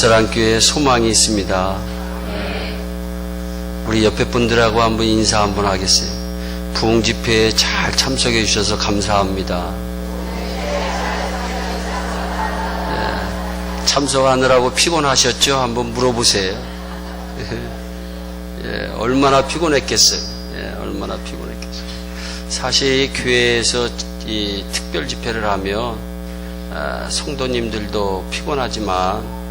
나사랑교회에 소망이 있습니다. 우리 옆에 분들하고 한번 인사 한번 하겠어요. 부흥집회에 잘 참석해 주셔서 감사합니다. 예, 참석하느라고 피곤하셨죠? 한번 물어보세요. 예, 얼마나 피곤했겠어요? 얼마나 피곤했겠어요? 사실 이 교회에서 이 특별 집회를 하면 성도님들도 피곤하지만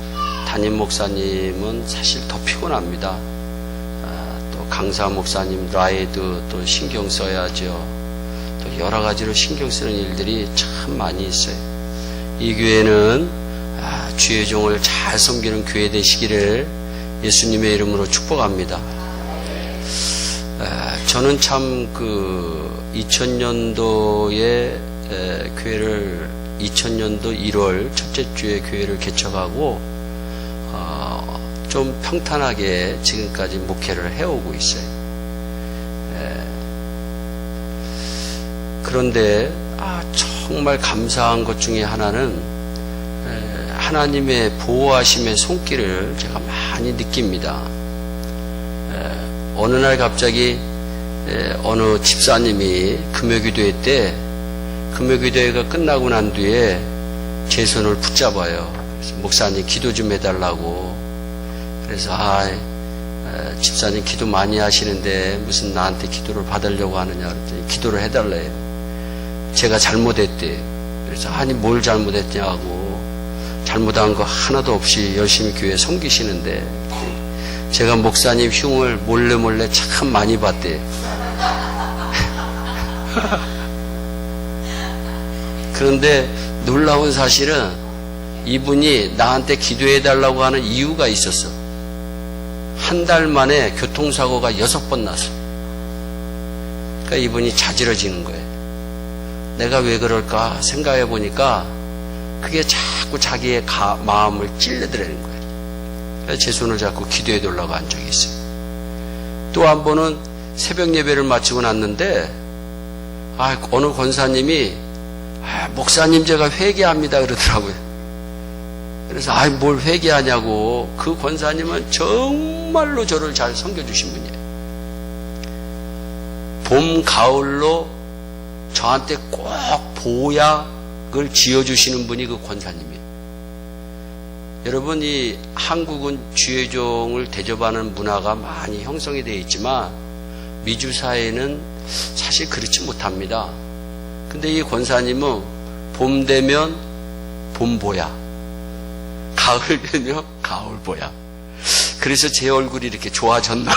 담임 목사님은 사실 더 피곤합니다. 또 강사 목사님 라이드 또 신경 써야죠. 또 여러 가지로 신경 쓰는 일들이 참 많이 있어요. 이 교회는 주의 종을 잘 섬기는 교회 되시기를 예수님의 이름으로 축복합니다. 저는 참 2000년도에 교회를 2000년도 1월 첫째 주에 교회를 개척하고 좀 평탄하게 지금까지 목회를 해오고 있어요. 그런데 정말 감사한 것 중에 하나는 하나님의 보호하심의 손길을 제가 많이 느낍니다. 어느 날 갑자기 어느 집사님이 금요기도회 때 금요기도회가 끝나고 난 뒤에 제 손을 붙잡아요. 그래서 목사님 기도 좀 해달라고. 그래서 집사님 기도 많이 하시는데 무슨 나한테 기도를 받으려고 하느냐 그랬더니 기도를 해달래요. 제가 잘못했대. 그래서 뭘 잘못했냐고. 잘못한 거 하나도 없이 열심히 교회 섬기시는데 제가 목사님 흉을 몰래 참 많이 봤대. 그런데 놀라운 사실은 이분이 나한테 기도해달라고 하는 이유가 있었어. 한 달 만에 교통사고가 6번 났어. 그러니까 이분이 자지러지는 거예요. 내가 왜 그럴까 생각해 보니까 그게 자꾸 자기의 마음을 찔러드리는 거예요. 그래서 제 손을 잡고 기도해달라고 한 적이 있어요. 또 한 번은 새벽 예배를 마치고 났는데 어느 권사님이 목사님 제가 회개합니다 그러더라고요. 그래서 뭘 회개하냐고. 그 권사님은 정말로 저를 잘 섬겨주신 분이에요. 봄, 가을로 저한테 꼭 보약을 지어주시는 분이 그 권사님이에요. 여러분, 이 한국은 주의 종을 대접하는 문화가 많이 형성이 되어 있지만 미주 사회는 사실 그렇지 못합니다. 근데 이 권사님은 봄 되면 봄 보약, 가을 되면 가을 보약. 그래서 제 얼굴이 이렇게 좋아졌나?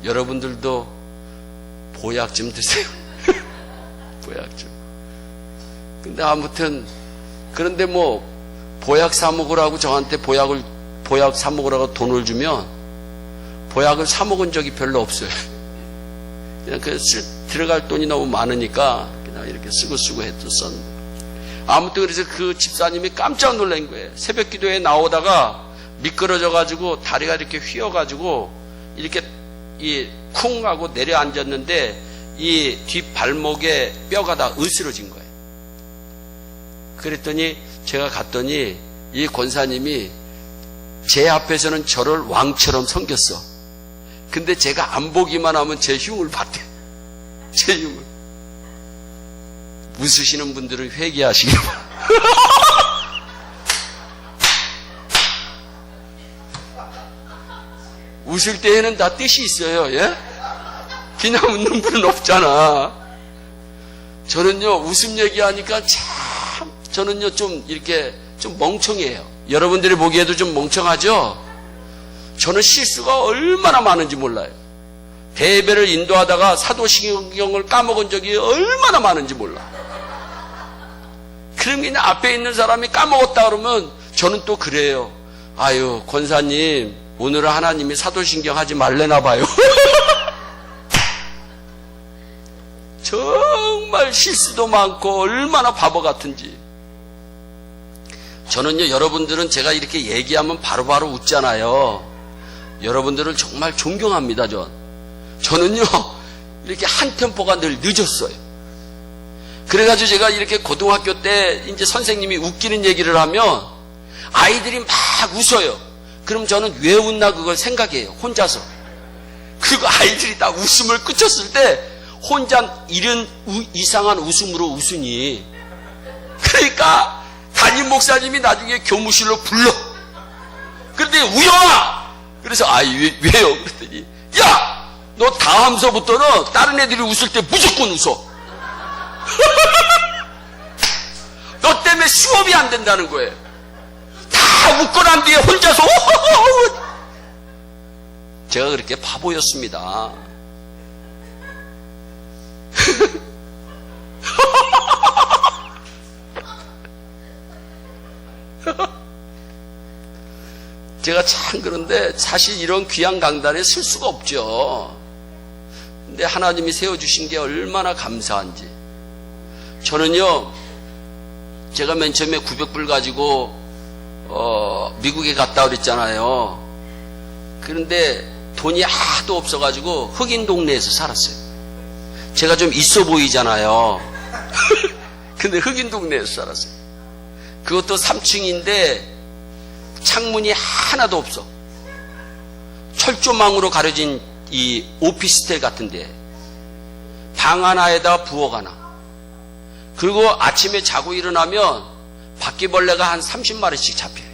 여러분들도 보약 좀 드세요. 보약 좀. 근데 아무튼 그런데 보약 사 먹으라고 저한테 보약 사 먹으라고 돈을 주면 보약을 사 먹은 적이 별로 없어요. 그냥 들어갈 돈이 너무 많으니까 그냥 이렇게 쓰고 했었는데. 아무튼 그래서 그 집사님이 깜짝 놀란 거예요. 새벽 기도에 나오다가 미끄러져가지고 다리가 이렇게 휘어가지고 이렇게 쿵 하고 내려앉았는데 이 뒷발목에 뼈가 다 으스러진 거예요. 그랬더니 제가 갔더니 이 권사님이 제 앞에서는 저를 왕처럼 섬겼어. 근데 제가 안 보기만 하면 제 흉을 봤대. 제 흉을. 웃으시는 분들은 회개하시기 바랍니다. 웃을 때에는 다 뜻이 있어요. 예? 그냥 웃는 분은 없잖아. 저는요, 웃음 얘기하니까 참, 저는요, 좀 이렇게 좀 멍청해요. 여러분들이 보기에도 좀 멍청하죠? 저는 실수가 얼마나 많은지 몰라요. 대예배를 인도하다가 사도신경을 까먹은 적이 얼마나 많은지 몰라. 그럼 그냥 앞에 있는 사람이 까먹었다 그러면 저는 또 그래요. 권사님, 오늘은 하나님이 사도신경 하지 말래나 봐요. 정말 실수도 많고 얼마나 바보 같은지. 저는요, 여러분들은 제가 이렇게 얘기하면 바로바로 웃잖아요. 여러분들을 정말 존경합니다. 저는요, 이렇게 한 템포가 늘 늦었어요. 그래가지고 제가 이렇게 고등학교 때 이제 선생님이 웃기는 얘기를 하면 아이들이 막 웃어요. 그럼 저는 왜 웃나 그걸 생각해요. 혼자서. 그리고 아이들이 다 웃음을 그쳤을 때 혼자 이런 이상한 웃음으로 웃으니, 그러니까 담임 목사님이 나중에 교무실로 불러. 그런데 우영아! 그래서 왜요? 그랬더니 야! 너 다음서부터는 다른 애들이 웃을 때 무조건 웃어. 너 때문에 수업이 안 된다는 거예요. 다 웃고 난 뒤에 혼자서 제가 그렇게 바보였습니다. 제가 참 그런데 사실 이런 귀한 강단에 쓸 수가 없죠. 근데 하나님이 세워주신 게 얼마나 감사한지. 저는요, 제가 맨 처음에 900불 가지고 미국에 갔다 그랬잖아요. 그런데 돈이 하도 없어가지고 흑인 동네에서 살았어요. 제가 좀 있어 보이잖아요. 근데 흑인 동네에서 살았어요. 그것도 3층인데 창문이 하나도 없어. 철조망으로 가려진 이 오피스텔 같은데 방 하나에다가 부엌 하나. 그리고 아침에 자고 일어나면 바퀴벌레가 한 30마리씩 잡혀요.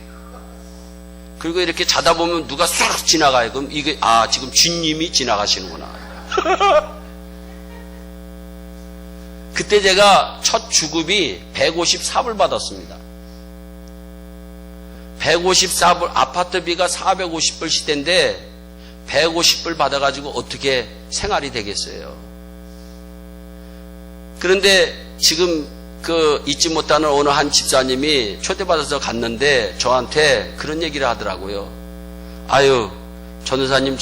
그리고 이렇게 자다 보면 누가 쑥 지나가요. 그럼 이게 지금 주님이 지나가시는구나. 그때 제가 첫 주급이 154불 받았습니다. 154불, 아파트비가 450불 시대인데 150불 받아가지고 어떻게 생활이 되겠어요. 그런데 지금 잊지 못하는 어느 한 집사님이 초대받아서 갔는데 저한테 그런 얘기를 하더라고요. 전도사님,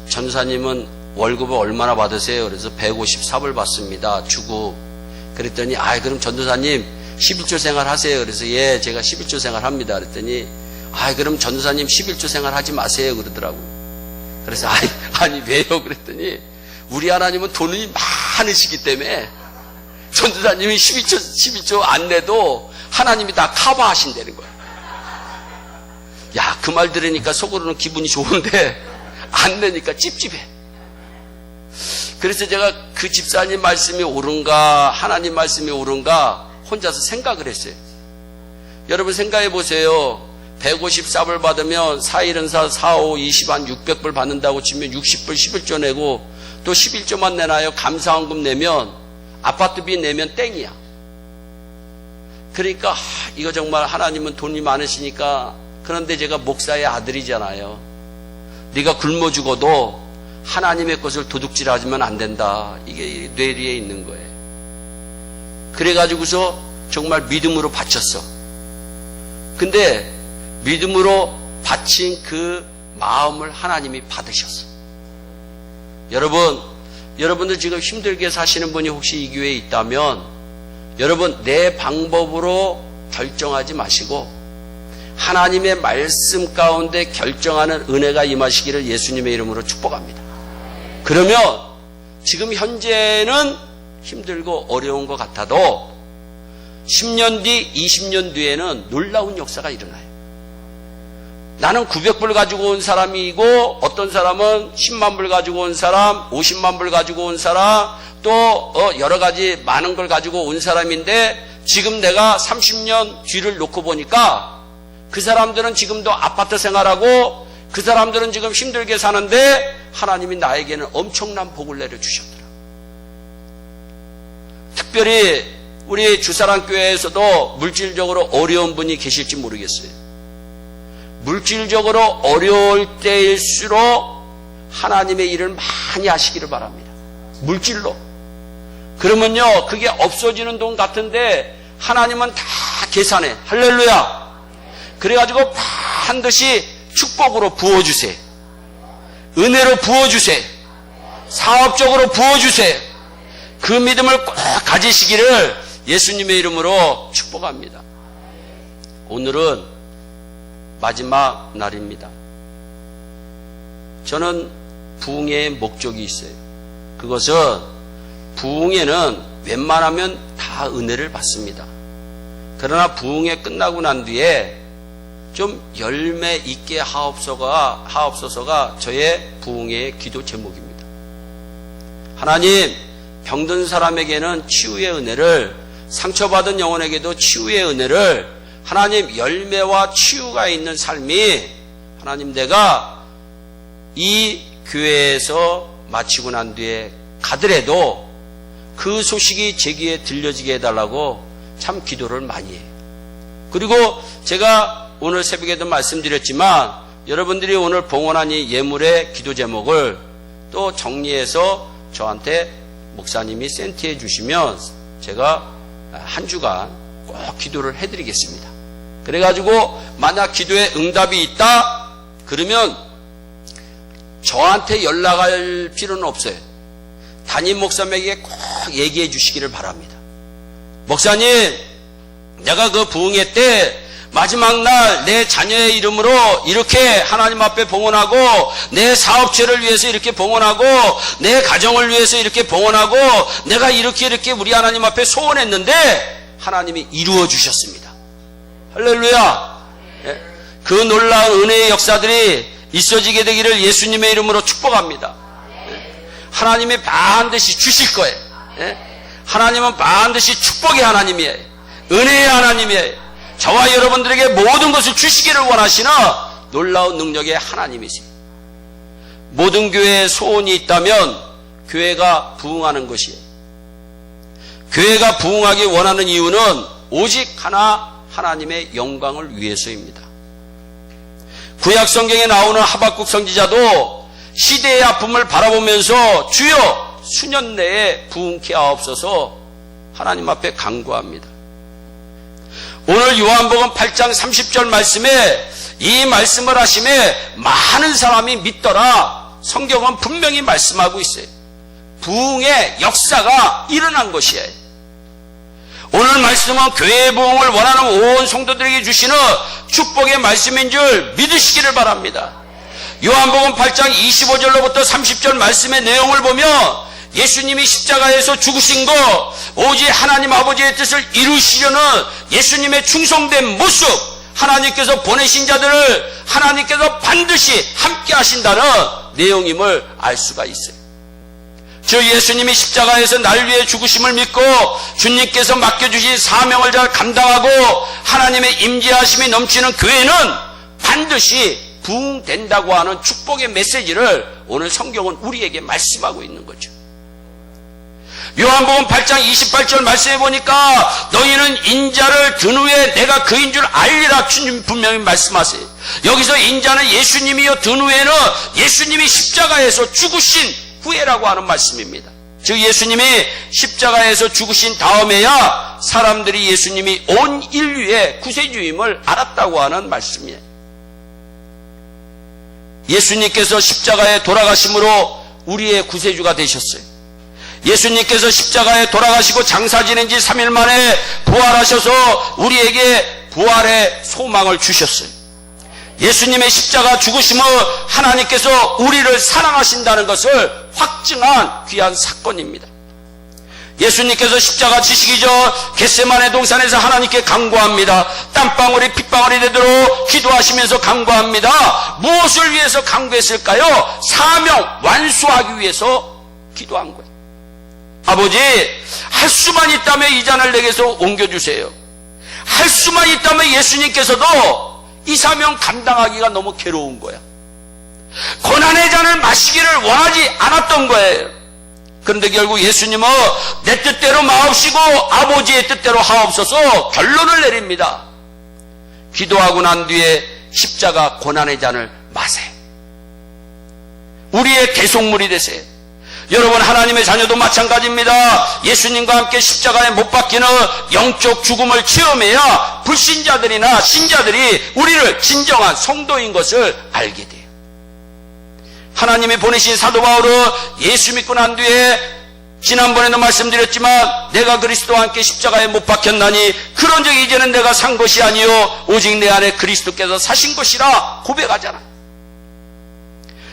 전도사님은 월급을 얼마나 받으세요? 그래서 154불 받습니다. 주고. 그랬더니, 그럼 전도사님 11조 생활 하세요. 그래서 예, 제가 11조 생활 합니다. 그랬더니, 그럼 전도사님 11조 생활 하지 마세요. 그러더라고요. 그래서, 아니, 왜요? 그랬더니, 우리 하나님은 돈이 많으시기 때문에 전도사님이 11조 안 내도 하나님이 다 커버하신다는 거예요. 야, 그 말 들으니까 속으로는 기분이 좋은데 안 내니까 찝찝해. 그래서 제가 그 집사님 말씀이 옳은가 하나님 말씀이 옳은가 혼자서 생각을 했어요. 여러분 생각해 보세요. 154불 받으면 4, 1, 4, 4, 5, 20, 한 600불 받는다고 치면 60불 11조 내고 또 11조만 내놔요. 감사원금 내면 아파트비 내면 땡이야. 그러니까 이거 정말 하나님은 돈이 많으시니까. 그런데 제가 목사의 아들이잖아요. 네가 굶어 죽어도 하나님의 것을 도둑질하지면 안 된다. 이게 뇌리에 있는 거예요. 그래가지고서 정말 믿음으로 바쳤어. 근데 믿음으로 바친 그 마음을 하나님이 받으셨어. 여러분들 지금 힘들게 사시는 분이 혹시 이 교회에 있다면 여러분 내 방법으로 결정하지 마시고 하나님의 말씀 가운데 결정하는 은혜가 임하시기를 예수님의 이름으로 축복합니다. 그러면 지금 현재는 힘들고 어려운 것 같아도 10년 뒤, 20년 뒤에는 놀라운 역사가 일어나요. 나는 900불 가지고 온 사람이고 어떤 사람은 10만 불 가지고 온 사람, 50만 불 가지고 온 사람, 또 여러 가지 많은 걸 가지고 온 사람인데 지금 내가 30년 뒤를 놓고 보니까 그 사람들은 지금도 아파트 생활하고 그 사람들은 지금 힘들게 사는데 하나님이 나에게는 엄청난 복을 내려주셨더라. 특별히 우리 주사랑교회에서도 물질적으로 어려운 분이 계실지 모르겠어요. 물질적으로 어려울 때일수록 하나님의 일을 많이 하시기를 바랍니다. 물질로. 그러면요, 그게 없어지는 돈 같은데 하나님은 다 계산해. 할렐루야. 그래가지고 반드시 축복으로 부어주세요. 은혜로 부어주세요. 사업적으로 부어주세요. 그 믿음을 꼭 가지시기를 예수님의 이름으로 축복합니다. 오늘은 마지막 날입니다. 저는 부흥의 목적이 있어요. 그것은 부흥회는 웬만하면 다 은혜를 받습니다. 그러나 부흥회 끝나고 난 뒤에 좀 열매 있게 하옵소서가 저의 부흥회의 기도 제목입니다. 하나님, 병든 사람에게는 치유의 은혜를, 상처받은 영혼에게도 치유의 은혜를, 하나님 열매와 치유가 있는 삶이, 하나님 내가 이 교회에서 마치고 난 뒤에 가더라도 그 소식이 제 귀에 들려지게 해달라고 참 기도를 많이 해요. 그리고 제가 오늘 새벽에도 말씀드렸지만 여러분들이 오늘 봉헌한 이 예물의 기도 제목을 또 정리해서 저한테 목사님이 센트해 주시면 제가 한 주간 꼭 기도를 해드리겠습니다. 그래가지고 만약 기도에 응답이 있다 그러면 저한테 연락할 필요는 없어요. 담임 목사님에게 꼭 얘기해 주시기를 바랍니다. 목사님, 내가 그 부흥회 때 마지막 날 내 자녀의 이름으로 이렇게 하나님 앞에 봉헌하고, 내 사업체를 위해서 이렇게 봉헌하고, 내 가정을 위해서 이렇게 봉헌하고, 내가 이렇게 우리 하나님 앞에 소원했는데 하나님이 이루어 주셨습니다. 할렐루야. 그 놀라운 은혜의 역사들이 있어지게 되기를 예수님의 이름으로 축복합니다. 하나님이 반드시 주실 거예요. 하나님은 반드시 축복의 하나님이에요. 은혜의 하나님이에요. 저와 여러분들에게 모든 것을 주시기를 원하시는 놀라운 능력의 하나님이세요. 모든 교회에 소원이 있다면 교회가 부흥하는 것이에요. 교회가 부흥하기 원하는 이유는 오직 하나, 하나님의 영광을 위해서입니다. 구약 성경에 나오는 하박국 선지자도 시대의 아픔을 바라보면서 주여 수년 내에 부흥케 하옵소서 하나님 앞에 간구합니다. 오늘 요한복음 8장 30절 말씀에 이 말씀을 하심에 많은 사람이 믿더라. 성경은 분명히 말씀하고 있어요. 부흥의 역사가 일어난 것이에요. 오늘 말씀은 교회의 부흥을 원하는 온 성도들에게 주시는 축복의 말씀인 줄 믿으시기를 바랍니다. 요한복음 8장 25절로부터 30절 말씀의 내용을 보면 예수님이 십자가에서 죽으신 거 오직 하나님 아버지의 뜻을 이루시려는 예수님의 충성된 모습, 하나님께서 보내신 자들을 하나님께서 반드시 함께 하신다는 내용임을 알 수가 있어요. 즉 예수님이 십자가에서 날 위해 죽으심을 믿고 주님께서 맡겨주신 사명을 잘 감당하고 하나님의 임재하심이 넘치는 교회는 반드시 부흥된다고 하는 축복의 메시지를 오늘 성경은 우리에게 말씀하고 있는 거죠. 요한복음 8장 28절 말씀해 보니까 너희는 인자를 든 후에 내가 그인 줄 알리라 주님 분명히 말씀하세요. 여기서 인자는 예수님이요, 든 후에는 예수님이 십자가에서 죽으신 후에라고 하는 말씀입니다. 즉 예수님이 십자가에서 죽으신 다음에야 사람들이 예수님이 온 인류의 구세주임을 알았다고 하는 말씀이에요. 예수님께서 십자가에 돌아가심으로 우리의 구세주가 되셨어요. 예수님께서 십자가에 돌아가시고 장사 지낸 지 3일 만에 부활하셔서 우리에게 부활의 소망을 주셨어요. 예수님의 십자가 죽으심은 하나님께서 우리를 사랑하신다는 것을 확증한 귀한 사건입니다. 예수님께서 십자가 지시기 전 겟세마네 동산에서 하나님께 간구합니다. 땀방울이 핏방울이 되도록 기도하시면서 간구합니다. 무엇을 위해서 간구했을까요? 사명 완수하기 위해서 기도한 거예요. 아버지, 할 수만 있다면 이 잔을 내게서 옮겨주세요. 할 수만 있다면 예수님께서도 이 사명 감당하기가 너무 괴로운 거야. 고난의 잔을 마시기를 원하지 않았던 거예요. 그런데 결국 예수님은 내 뜻대로 마옵시고 아버지의 뜻대로 하옵소서 결론을 내립니다. 기도하고 난 뒤에 십자가 고난의 잔을 마세요. 우리의 대속물이 되세요. 여러분, 하나님의 자녀도 마찬가지입니다. 예수님과 함께 십자가에 못 박히는 영적 죽음을 체험해야 불신자들이나 신자들이 우리를 진정한 성도인 것을 알게 돼요. 하나님이 보내신 사도 바울은 예수 믿고 난 뒤에 지난번에도 말씀드렸지만 내가 그리스도와 함께 십자가에 못 박혔나니 그런즉 이제는 내가 산 것이 아니요 오직 내 안에 그리스도께서 사신 것이라 고백하잖아요.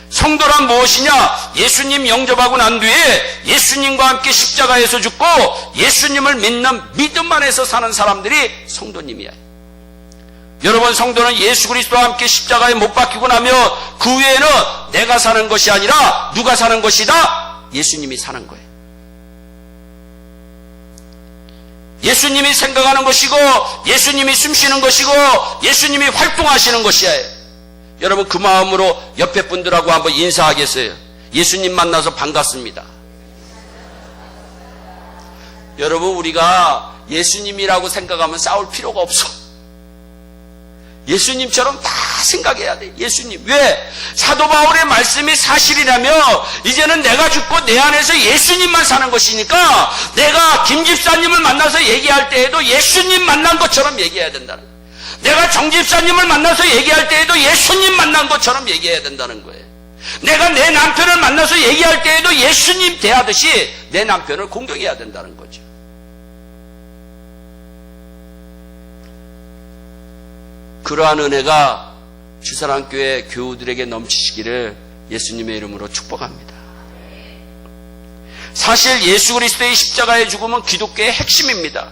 성도란 무엇이냐? 예수님 영접하고 난 뒤에 예수님과 함께 십자가에서 죽고 예수님을 믿는 믿음 안에서 사는 사람들이 성도님이야. 여러분, 성도는 예수 그리스도와 함께 십자가에 못 박히고 나면 그 외에는 내가 사는 것이 아니라 누가 사는 것이다? 예수님이 사는 거예요. 예수님이 생각하는 것이고 예수님이 숨쉬는 것이고 예수님이 활동하시는 것이야. 여러분, 그 마음으로 옆에 분들하고 한번 인사하겠어요? 예수님 만나서 반갑습니다. 여러분, 우리가 예수님이라고 생각하면 싸울 필요가 없어. 예수님처럼 다 생각해야 돼. 예수님. 왜? 사도 바울의 말씀이 사실이라면 이제는 내가 죽고 내 안에서 예수님만 사는 것이니까 내가 김 집사님을 만나서 얘기할 때에도 예수님 만난 것처럼 얘기해야 된다는 거예요. 내가 정 집사님을 만나서 얘기할 때에도 예수님 만난 것처럼 얘기해야 된다는 거예요. 내가 내 남편을 만나서 얘기할 때에도 예수님 대하듯이 내 남편을 공경해야 된다는 거죠. 그러한 은혜가 주사랑교회 교우들에게 넘치시기를 예수님의 이름으로 축복합니다. 사실 예수 그리스도의 십자가의 죽음은 기독교의 핵심입니다.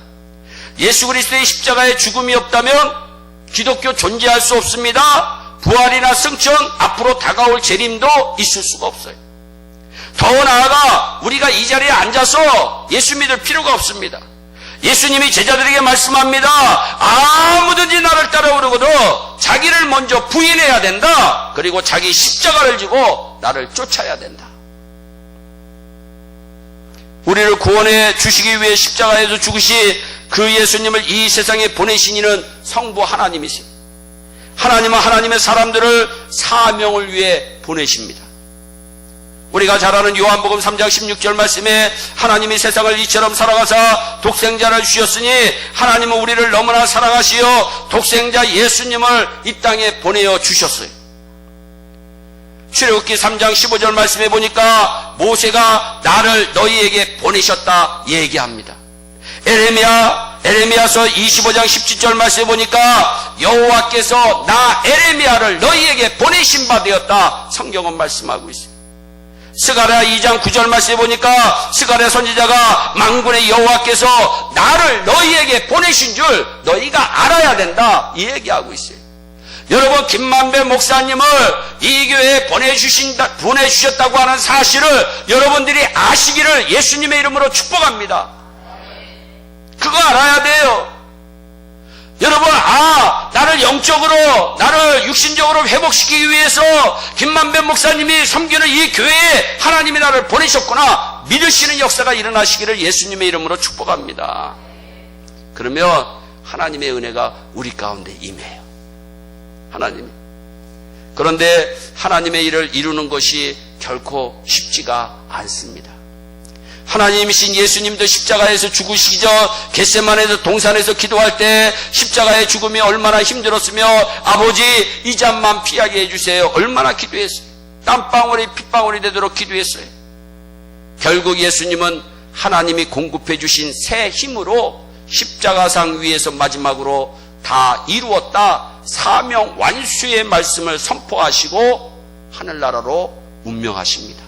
예수 그리스도의 십자가의 죽음이 없다면 기독교 존재할 수 없습니다. 부활이나 승천, 앞으로 다가올 재림도 있을 수가 없어요. 더 나아가 우리가 이 자리에 앉아서 예수 믿을 필요가 없습니다. 예수님이 제자들에게 말씀합니다. 아무든지 나를 따라오려거든 자기를 먼저 부인해야 된다. 그리고 자기 십자가를 지고 나를 쫓아야 된다. 우리를 구원해 주시기 위해 십자가에서 죽으시 그 예수님을 이 세상에 보내신 이는 성부 하나님이세요. 하나님은 하나님의 사람들을 사명을 위해 보내십니다. 우리가 잘 아는 요한복음 3장 16절 말씀에 하나님이 세상을 이처럼 사랑하사 독생자를 주셨으니 하나님은 우리를 너무나 사랑하시어 독생자 예수님을 이 땅에 보내어 주셨어요. 출애굽기 3장 15절 말씀에 보니까 모세가 나를 너희에게 보내셨다 얘기합니다. 에레미야서 25장 17절 말씀에 보니까 여호와께서 나 에레미야를 너희에게 보내신 바 되었다 성경은 말씀하고 있어요. 스가랴 2장 9절 말씀에 보니까 스가랴 선지자가 만군의 여호와께서 나를 너희에게 보내신 줄 너희가 알아야 된다 이 얘기하고 있어요. 여러분, 김만배 목사님을 이 교회에 보내주셨다고 하는 사실을 여러분들이 아시기를 예수님의 이름으로 축복합니다. 그거 알아야 돼요. 여러분, 나를 영적으로, 나를 육신적으로 회복시키기 위해서 김만배 목사님이 섬기는 이 교회에 하나님이 나를 보내셨구나 믿으시는 역사가 일어나시기를 예수님의 이름으로 축복합니다. 그러면 하나님의 은혜가 우리 가운데 임해요. 하나님. 그런데 하나님의 일을 이루는 것이 결코 쉽지가 않습니다. 하나님이신 예수님도 십자가에서 죽으시기 전 겟세마네에서 동산에서 기도할 때 십자가의 죽음이 얼마나 힘들었으며 아버지 이 잔만 피하게 해주세요. 얼마나 기도했어요. 땀방울이 핏방울이 되도록 기도했어요. 결국 예수님은 하나님이 공급해 주신 새 힘으로 십자가상 위에서 마지막으로 다 이루었다 사명 완수의 말씀을 선포하시고 하늘나라로 운명하십니다.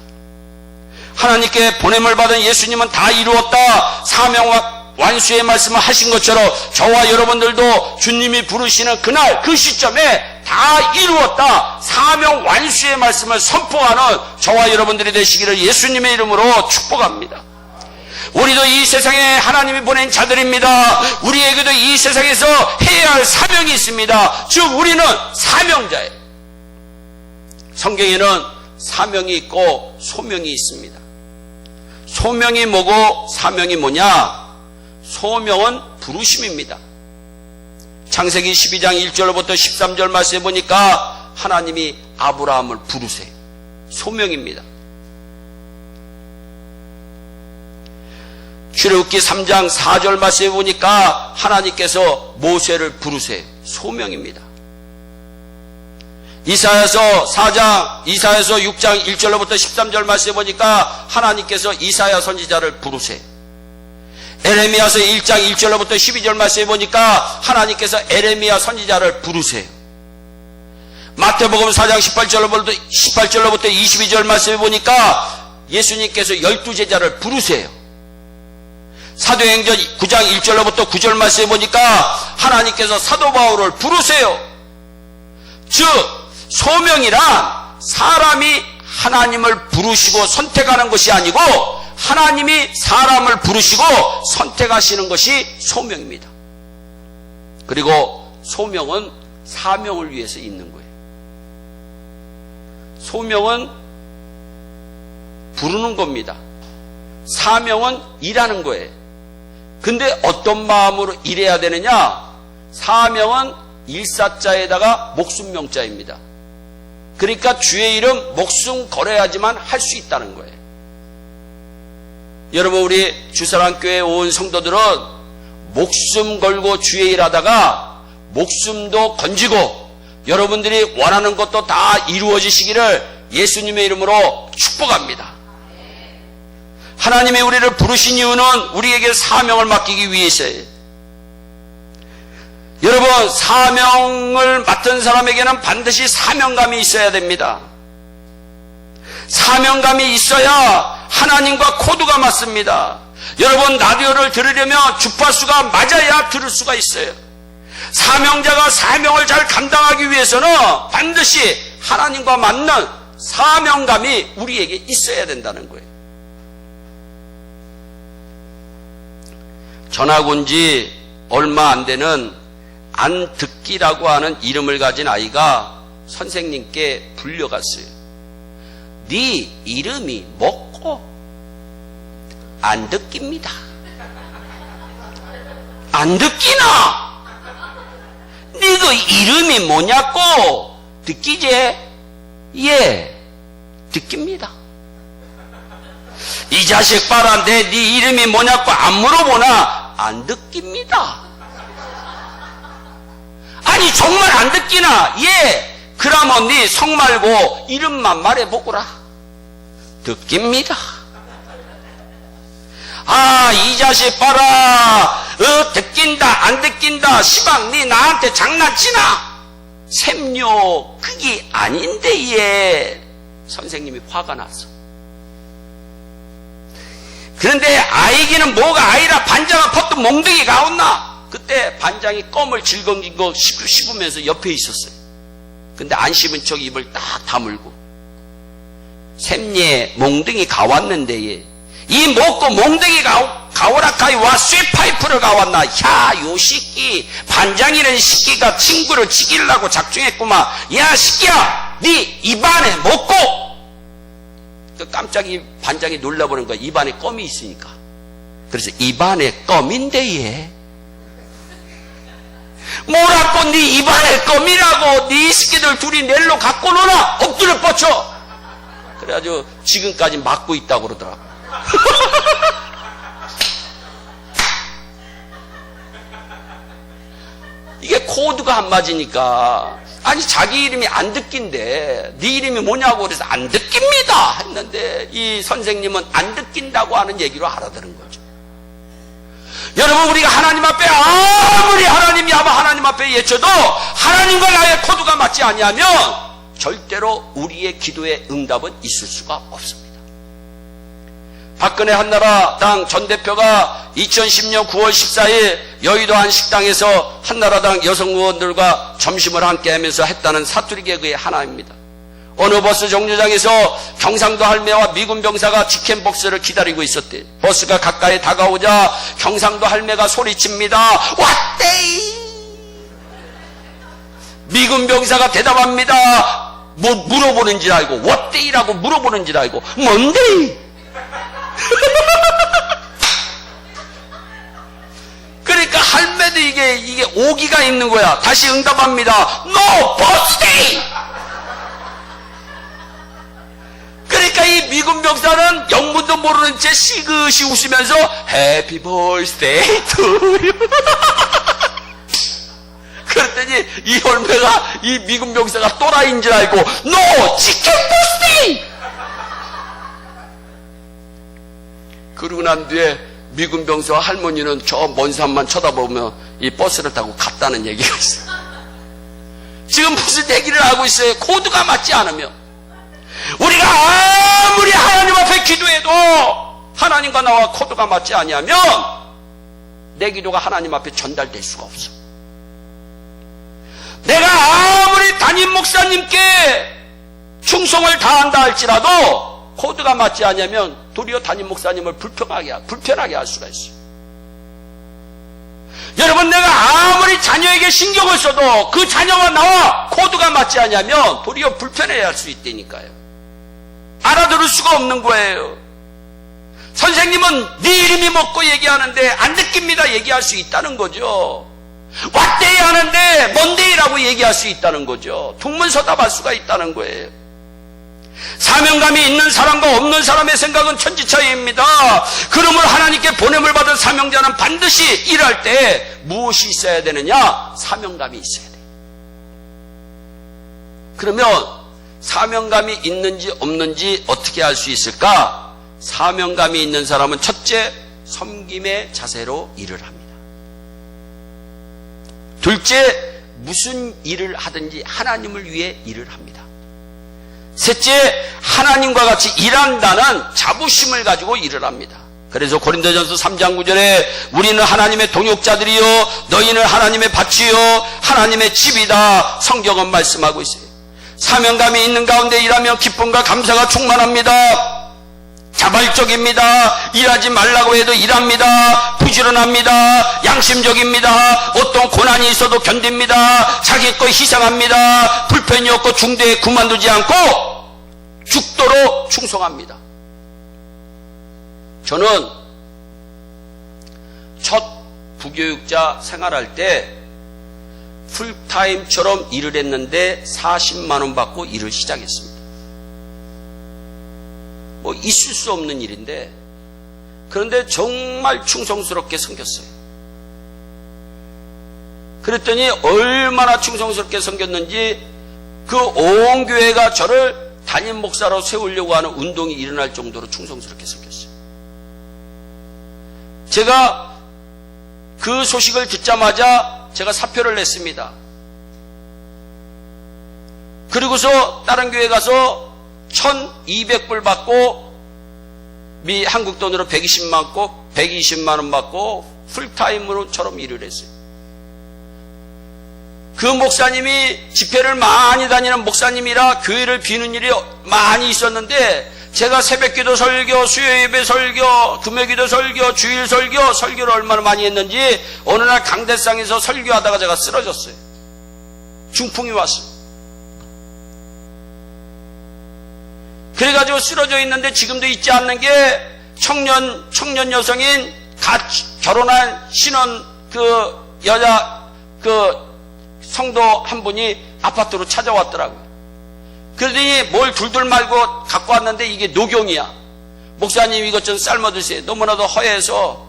하나님께 보냄을 받은 예수님은 다 이루었다 사명 완수의 말씀을 하신 것처럼 저와 여러분들도 주님이 부르시는 그날 그 시점에 다 이루었다 사명 완수의 말씀을 선포하는 저와 여러분들이 되시기를 예수님의 이름으로 축복합니다. 우리도 이 세상에 하나님이 보낸 자들입니다. 우리에게도 이 세상에서 해야 할 사명이 있습니다. 즉 우리는 사명자예요. 성경에는 사명이 있고 소명이 있습니다. 소명이 뭐고 사명이 뭐냐? 소명은 부르심입니다. 창세기 12장 1절부터 13절 말씀에 보니까 하나님이 아브라함을 부르세요. 소명입니다. 출애굽기 3장 4절 말씀에 보니까 하나님께서 모세를 부르세요. 소명입니다. 이사야서 6장 1절로부터 13절 말씀에 보니까 하나님께서 이사야 선지자를 부르세요. 에레미야서 1장 1절로부터 12절 말씀에 보니까 하나님께서 에레미야 선지자를 부르세요. 마태복음 4장 18절로부터 22절 말씀해 보니까 예수님께서 12제자를 부르세요. 사도행전 9장 1절로부터 9절 말씀해 보니까 하나님께서 사도 바울을 부르세요. 즉 소명이란 사람이 하나님을 부르시고 선택하는 것이 아니고 하나님이 사람을 부르시고 선택하시는 것이 소명입니다. 그리고 소명은 사명을 위해서 있는 거예요. 소명은 부르는 겁니다. 사명은 일하는 거예요. 근데 어떤 마음으로 일해야 되느냐? 사명은 일사자에다가 목숨명자입니다. 그러니까 주의 이름 목숨 걸어야지만 할 수 있다는 거예요. 여러분, 우리 주사랑교회 온 성도들은 목숨 걸고 주의 일 하다가 목숨도 건지고 여러분들이 원하는 것도 다 이루어지시기를 예수님의 이름으로 축복합니다. 하나님이 우리를 부르신 이유는 우리에게 사명을 맡기기 위해서예요. 여러분, 사명을 맡은 사람에게는 반드시 사명감이 있어야 됩니다. 사명감이 있어야 하나님과 코드가 맞습니다. 여러분, 라디오를 들으려면 주파수가 맞아야 들을 수가 있어요. 사명자가 사명을 잘 감당하기 위해서는 반드시 하나님과 맞는 사명감이 우리에게 있어야 된다는 거예요. 전학 온 지 얼마 안 되는 안듣기라고 하는 이름을 가진 아이가 선생님께 불려갔어요. 네 이름이 뭐고? 안듣기입니다. 안듣기나? 네 그 이름이 뭐냐고? 듣기제? 예, 듣깁니다. 이 자식 봐라, 네 이름이 뭐냐고 안 물어보나? 안 듣깁니다. 아니 정말 안 듣기나? 예, 그러면 네 성 말고 이름만 말해보거라. 듣깁니다. 아, 이 자식 봐라, 듣긴다 안 듣긴다, 시방 네 나한테 장난치나? 샘요 그게 아닌데. 예, 선생님이 화가 났어. 그런데 아이기는 뭐가 아이라 반장은 퍼뜩 몽둥이 가온나? 그때 반장이 껌을 질겅질겅 씹으면서 옆에 있었어요. 근데 안 씹은 척 입을 딱 다물고, 샘예 몽둥이 가왔는데 이 먹고 몽둥이 가오라카이 와 쇠파이프를 가왔나? 야, 요 새끼, 반장이라는 새끼가 친구를 죽이려고 작정했구만. 야 새끼야, 네 입안에 먹고. 깜짝이 반장이 놀라보는 거야. 입안에 껌이 있으니까. 그래서 입안에 껌인데 얘 뭐라고 네 입안에 껌이라고? 네 새끼들 둘이 낼로 갖고 노나? 엎드려 뻗쳐. 그래가지고 지금까지 맞고 있다고 그러더라고. 이게 코드가 안 맞으니까. 아니 자기 이름이 안 듣긴데 네 이름이 뭐냐고 그래서 안 듣깁니다 했는데 이 선생님은 안 듣긴다고 하는 얘기로 알아들은 거죠. 여러분, 우리가 하나님 앞에 아무리 하나님이 하나님 앞에 예쳐도 하나님과 나의 코드가 맞지 아니하면 절대로 우리의 기도의 응답은 있을 수가 없습니다. 박근혜 한나라당 전 대표가 2010년 9월 14일 여의도 한 식당에서 한나라당 여성 의원들과 점심을 함께 하면서 했다는 사투리 개그의 하나입니다. 어느 버스 정류장에서 경상도 할매와 미군 병사가 치킨복스를 기다리고 있었대. 버스가 가까이 다가오자 경상도 할매가 소리칩니다. 왔데이! 미군 병사가 대답합니다. 뭐 물어보는 줄 알고, 왔데이라고 물어보는 줄 알고, 뭔데? 그러니까 할매도 이게 오기가 있는 거야. 다시 응답합니다. No birthday. 그러니까 이 미군 병사는 영문도 모르는 채 시그시 웃으면서 Happy birthday to you. 그랬더니 이 할매가 이 미군 병사가 또라이인 줄 알고 No chicken birthday. 그러고 난 뒤에 미군 병사와 할머니는 저 먼 산만 쳐다보며 이 버스를 타고 갔다는 얘기가 있어요. 지금 지금 무슨 얘기를 하고 있어요? 코드가 맞지 않으면. 우리가 아무리 하나님 앞에 기도해도 하나님과 나와 코드가 맞지 아니하면 내 기도가 하나님 앞에 전달될 수가 없어. 내가 아무리 담임 목사님께 충성을 다한다 할지라도 코드가 맞지 않으면 도리어 담임 목사님을 불편하게 할 수가 있어요. 여러분, 내가 아무리 자녀에게 신경을 써도 그 자녀와 나와 코드가 맞지 않으면 도리어 불편해야 할 수 있다니까요. 알아들을 수가 없는 거예요. 선생님은 네 이름이 먹고 얘기하는데 안 느낍니다 얘기할 수 있다는 거죠. 왔대이 하는데 뭔데이라고 얘기할 수 있다는 거죠. 동문서답할 수가 있다는 거예요. 사명감이 있는 사람과 없는 사람의 생각은 천지차이입니다. 그러므로 하나님께 보냄을 받은 사명자는 반드시 일할 때 무엇이 있어야 되느냐? 사명감이 있어야 돼요. 그러면 사명감이 있는지 없는지 어떻게 알 수 있을까? 사명감이 있는 사람은 첫째, 섬김의 자세로 일을 합니다. 둘째, 무슨 일을 하든지 하나님을 위해 일을 합니다. 셋째, 하나님과 같이 일한다는 자부심을 가지고 일을 합니다. 그래서 고린도전서 3장 9절에 우리는 하나님의 동역자들이요 너희는 하나님의 밭이요 하나님의 집이다, 성경은 말씀하고 있어요. 사명감이 있는 가운데 일하면 기쁨과 감사가 충만합니다. 자발적입니다. 일하지 말라고 해도 일합니다. 부지런합니다. 양심적입니다. 어떤 고난이 있어도 견딥니다. 자기 거 희생합니다. 불편이 없고 중대에 그만두지 않고 죽도록 충성합니다. 저는 첫 부교육자 생활할 때 풀타임처럼 일을 했는데 40만 원 받고 일을 시작했습니다. 뭐 있을 수 없는 일인데, 그런데 정말 충성스럽게 섬겼어요. 그랬더니 얼마나 충성스럽게 섬겼는지 그 온 교회가 저를 담임 목사로 세우려고 하는 운동이 일어날 정도로 충성스럽게 섬겼어요. 제가 그 소식을 듣자마자 제가 사표를 냈습니다. 그리고서 다른 교회 가서 1,200불 받고 한국 돈으로 120만 원 받고 풀타임으로처럼 일을 했어요. 그 목사님이 집회를 많이 다니는 목사님이라 교회를 비는 일이 많이 있었는데 제가 새벽기도 설교, 수요예배 설교, 금요기도 설교, 주일 설교, 설교를 얼마나 많이 했는지 어느 날 강대상에서 설교하다가 제가 쓰러졌어요. 중풍이 왔어요. 그래가지고 쓰러져 있는데 지금도 잊지 않는 게 청년 여성인 갓 결혼한 신혼 여자 성도 한 분이 아파트로 찾아왔더라고요. 그러더니 뭘 둘둘 말고 갖고 왔는데 이게 녹용이야. 목사님 이것 좀 삶아 드세요. 너무나도 허해서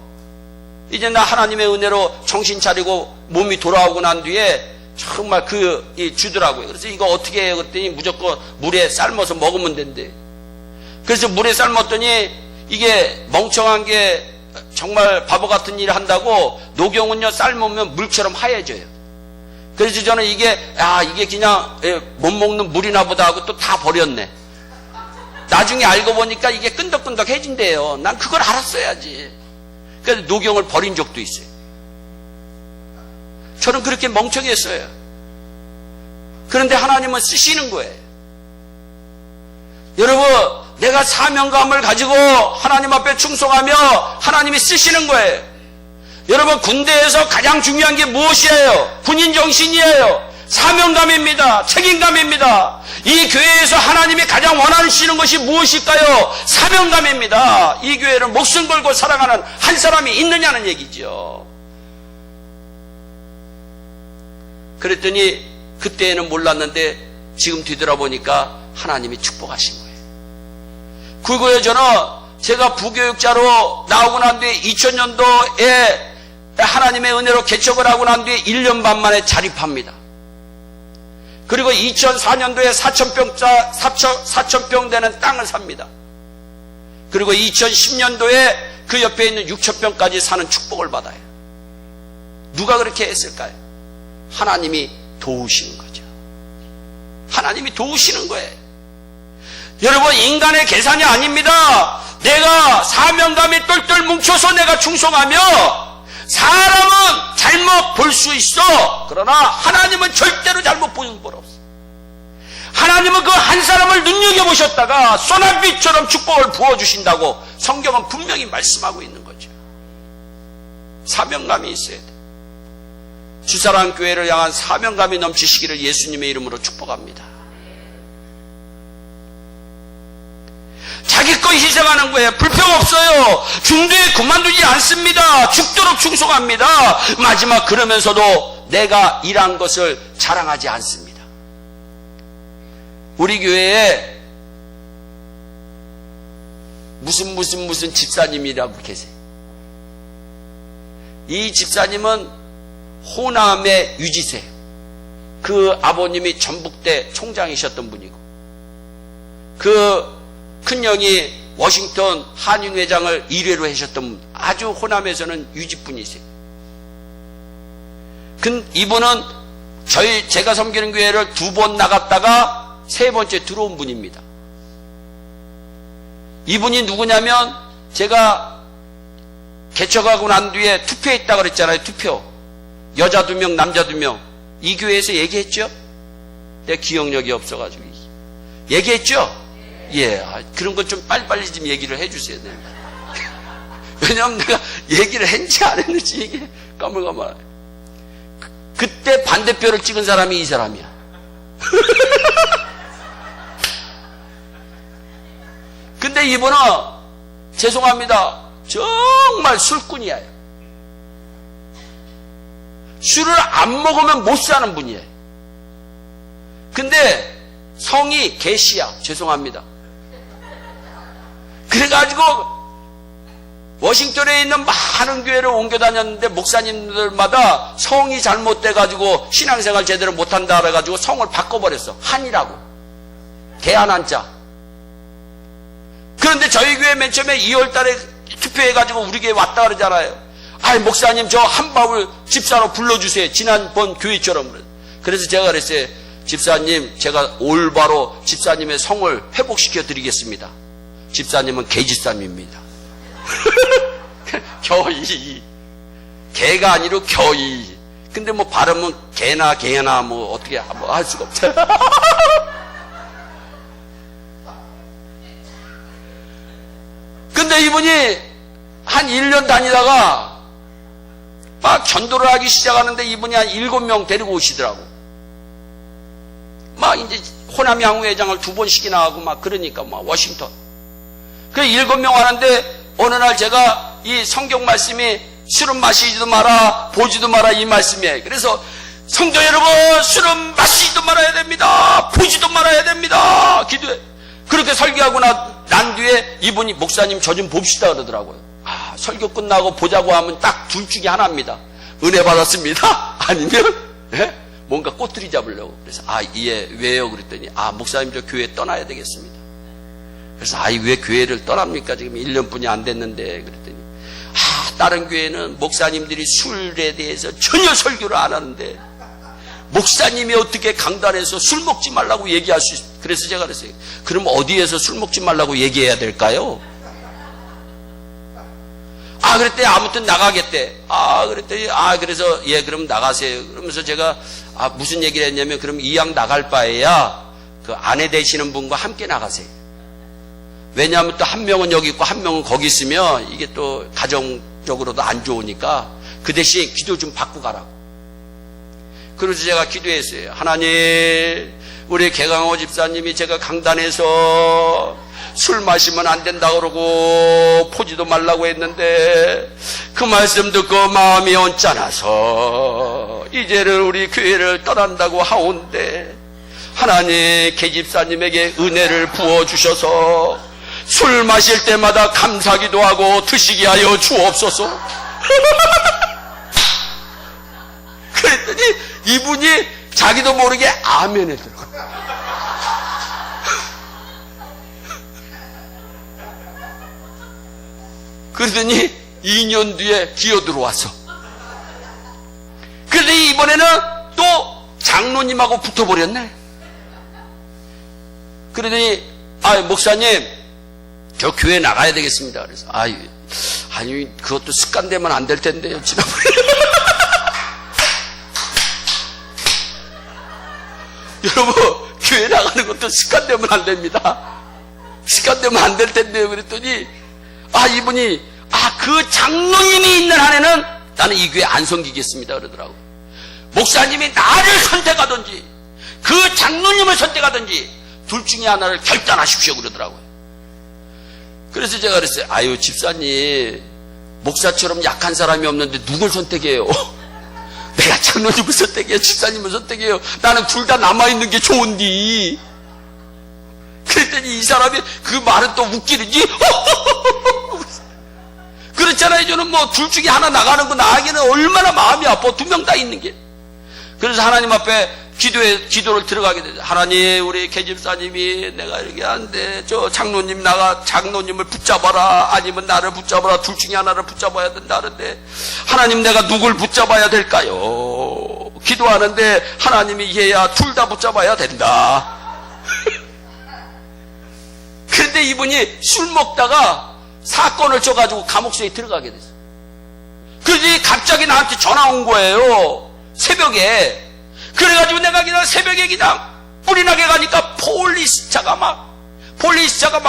이제 나 하나님의 은혜로 정신 차리고 몸이 돌아오고 난 뒤에 정말 주더라고요. 그래서 이거 어떻게 해요? 그랬더니 무조건 물에 삶아서 먹으면 된대. 그래서 물에 삶았더니 이게 멍청한 게 정말 바보 같은 일을 한다고 녹용은요 삶으면 물처럼 하얘져요. 그래서 저는 이게 그냥 못 먹는 물이나 보다 하고 또 다 버렸네. 나중에 알고 보니까 이게 끈덕끈덕해진대요. 난 그걸 알았어야지. 그래서 녹용을 버린 적도 있어요. 저는 그렇게 멍청했어요. 그런데 하나님은 쓰시는 거예요. 여러분, 내가 사명감을 가지고 하나님 앞에 충성하며 하나님이 쓰시는 거예요. 여러분, 군대에서 가장 중요한 게 무엇이에요? 군인 정신이에요. 사명감입니다. 책임감입니다. 이 교회에서 하나님이 가장 원하시는 것이 무엇일까요? 사명감입니다. 이 교회를 목숨 걸고 살아가는 한 사람이 있느냐는 얘기죠. 그랬더니 그때는 몰랐는데 지금 뒤돌아보니까 하나님이 축복하신 거예요. 그리고 저는 제가 부교육자로 나오고 난 뒤에 2000년도에 하나님의 은혜로 개척을 하고 난 뒤에 1년 반 만에 자립합니다. 그리고 2004년도에 4,000평 되는 땅을 삽니다. 그리고 2010년도에 그 옆에 있는 6,000평까지 사는 축복을 받아요. 누가 그렇게 했을까요? 하나님이 도우시는 거죠. 하나님이 도우시는 거예요. 여러분, 인간의 계산이 아닙니다. 내가 사명감이 똘똘 뭉쳐서 내가 충성하며 사람은 잘못 볼 수 있어. 그러나 하나님은 절대로 잘못 보는 법 없어. 하나님은 그 한 사람을 눈여겨보셨다가 소나비처럼 축복을 부어주신다고 성경은 분명히 말씀하고 있는 거죠. 사명감이 있어야 돼. 주사랑 교회를 향한 사명감이 넘치시기를 예수님의 이름으로 축복합니다. 자기 거 희생하는 거예요. 불평 없어요. 중도에 그만두지 않습니다. 죽도록 충성합니다. 마지막 그러면서도 내가 일한 것을 자랑하지 않습니다. 우리 교회에 무슨 집사님이라고 계세요. 이 집사님은 호남의 유지세, 그 아버님이 전북대 총장이셨던 분이고, 그 큰형이 워싱턴 한인회장을 1회로 하셨던 아주 호남에서는 유지분이세요. 이분은 제가 섬기는 교회를 2번 나갔다가 3번째 들어온 분입니다. 이분이 누구냐면 제가 개척하고 난 뒤에 투표했다 그랬잖아요. 투표. 여자 2명, 남자 2명. 이 교회에서 얘기했죠? 내 기억력이 없어가지고. 얘기했죠? 예. 그런 건 좀 빨리빨리 좀 얘기를 해주세요. 왜냐하면 내가 얘기를 했는지 안 했는지 얘기 까물까물. 그때 반대표를 찍은 사람이 이 사람이야. 근데 이분은 죄송합니다. 정말 술꾼이에요. 술을 안 먹으면 못 사는 분이에요. 근데 성이 계시야. 죄송합니다. 그래가지고 워싱턴에 있는 많은 교회를 옮겨 다녔는데 목사님들마다 성이 잘못돼가지고 신앙생활 제대로 못한다 그래가지고 성을 바꿔버렸어. 한이라고. 개한 한자. 그런데 저희 교회 맨 처음에 2월 달에 투표해가지고 우리 교회 왔다 그러잖아요. 아이, 목사님 저 한바울 집사로 불러주세요. 지난번 교회처럼. 그래서 제가 그랬어요. 집사님, 제가 올바로 집사님의 성을 회복시켜 드리겠습니다. 집사님은 개집사님입니다. 겨이. 개가 아니로 겨이. 근데 뭐 발음은 개나 뭐 어떻게 뭐 할 수가 없죠. 근데 이분이 한 1년 다니다가 막 전도를 하기 시작하는데 이분이 한 7명 데리고 오시더라고. 막 이제 호남 양회장을 2번씩이나 하고 막 그러니까 막 워싱턴. 그 7명 하는데 어느 날 제가 이 성경 말씀이 술은 마시지도 마라, 보지도 마라 이 말씀이에요. 그래서 성도 여러분, 술은 마시지도 말아야 됩니다. 보지도 말아야 됩니다. 기도해. 그렇게 설교하고 난 뒤에 이분이 목사님 저 좀 봅시다 그러더라고요. 아, 설교 끝나고 보자고 하면 딱 둘 중에 하나입니다. 은혜 받았습니다. 아니면 뭔가 꼬투리 잡으려고. 그래서 예, 왜요? 그랬더니 목사님 저 교회 떠나야 되겠습니다. 그래서 왜 교회를 떠납니까? 지금 1년뿐이 안 됐는데. 그랬더니 다른 교회는 목사님들이 술에 대해서 전혀 설교를 안 하는데 목사님이 어떻게 강단에서 술 먹지 말라고 얘기할 수 있어요? 그래서 제가 그랬어요. 그럼 어디에서 술 먹지 말라고 얘기해야 될까요? 그랬더니 아무튼 나가겠대. 그랬더니 그래서 예, 그럼 나가세요. 그러면서 제가 무슨 얘기를 했냐면 그럼 이왕 나갈 바에야 그 아내 되시는 분과 함께 나가세요. 왜냐하면 또 한 명은 여기 있고 한 명은 거기 있으면 이게 또 가정적으로도 안 좋으니까 그 대신 기도 좀 받고 가라고. 그래서 제가 기도했어요. 하나님, 우리 개강호 집사님이 제가 강단에서 술 마시면 안 된다 그러고 포지도 말라고 했는데 그 말씀 듣고 마음이 언짢아서 이제는 우리 교회를 떠난다고 하온데 하나님, 개 집사님에게 은혜를 부어주셔서 술 마실 때마다 감사기도 하고 드시게 하여 주옵소서. 그랬더니 이분이 자기도 모르게 아멘을 들어. 그러더니 2년 뒤에 기어 들어왔어. 그런데 이번에는 또 장로님하고 붙어버렸네. 그러더니 목사님 저 교회 나가야 되겠습니다. 그래서 아니 그것도 습관되면 안 될 텐데요. 지난번에 여러분 교회 나가는 것도 습관되면 안 됩니다. 습관되면 안 될 텐데요. 그랬더니 이분이 그 장로님이 있는 한에는 나는 이 교회 안 섬기겠습니다 그러더라고. 목사님이 나를 선택하든지 그 장로님을 선택하든지 둘 중에 하나를 결단하십시오 그러더라고요. 그래서 제가 그랬어요. 집사님 목사처럼 약한 사람이 없는데 누굴 선택해요? 내가 장로님을 선택해요? 집사님을 선택해요? 나는 둘 다 남아있는 게 좋은디. 그랬더니 이 사람이 그 말은 또 웃기는지 그렇잖아요. 저는 둘 중에 하나 나가는 거 나가기는 얼마나 마음이 아파. 두 명 다 있는 게. 그래서 하나님 앞에 기도를 들어가게 되죠. 하나님, 우리 계집사님이 내가 이렇게 하는데 저 장로님을 붙잡아라, 아니면 나를 붙잡아라, 둘 중에 하나를 붙잡아야 된다는데 하나님, 내가 누굴 붙잡아야 될까요? 기도하는데 하나님이 얘야 둘 다 붙잡아야 된다. 그런데 이분이 술 먹다가 사건을 쳐가지고 감옥소에 들어가게 됐어요. 그러더니 갑자기 나한테 전화 온 거예요. 새벽에. 그래가지고 내가 그냥 새벽에 그냥 뿔이 나게 가니까 폴리스차가 막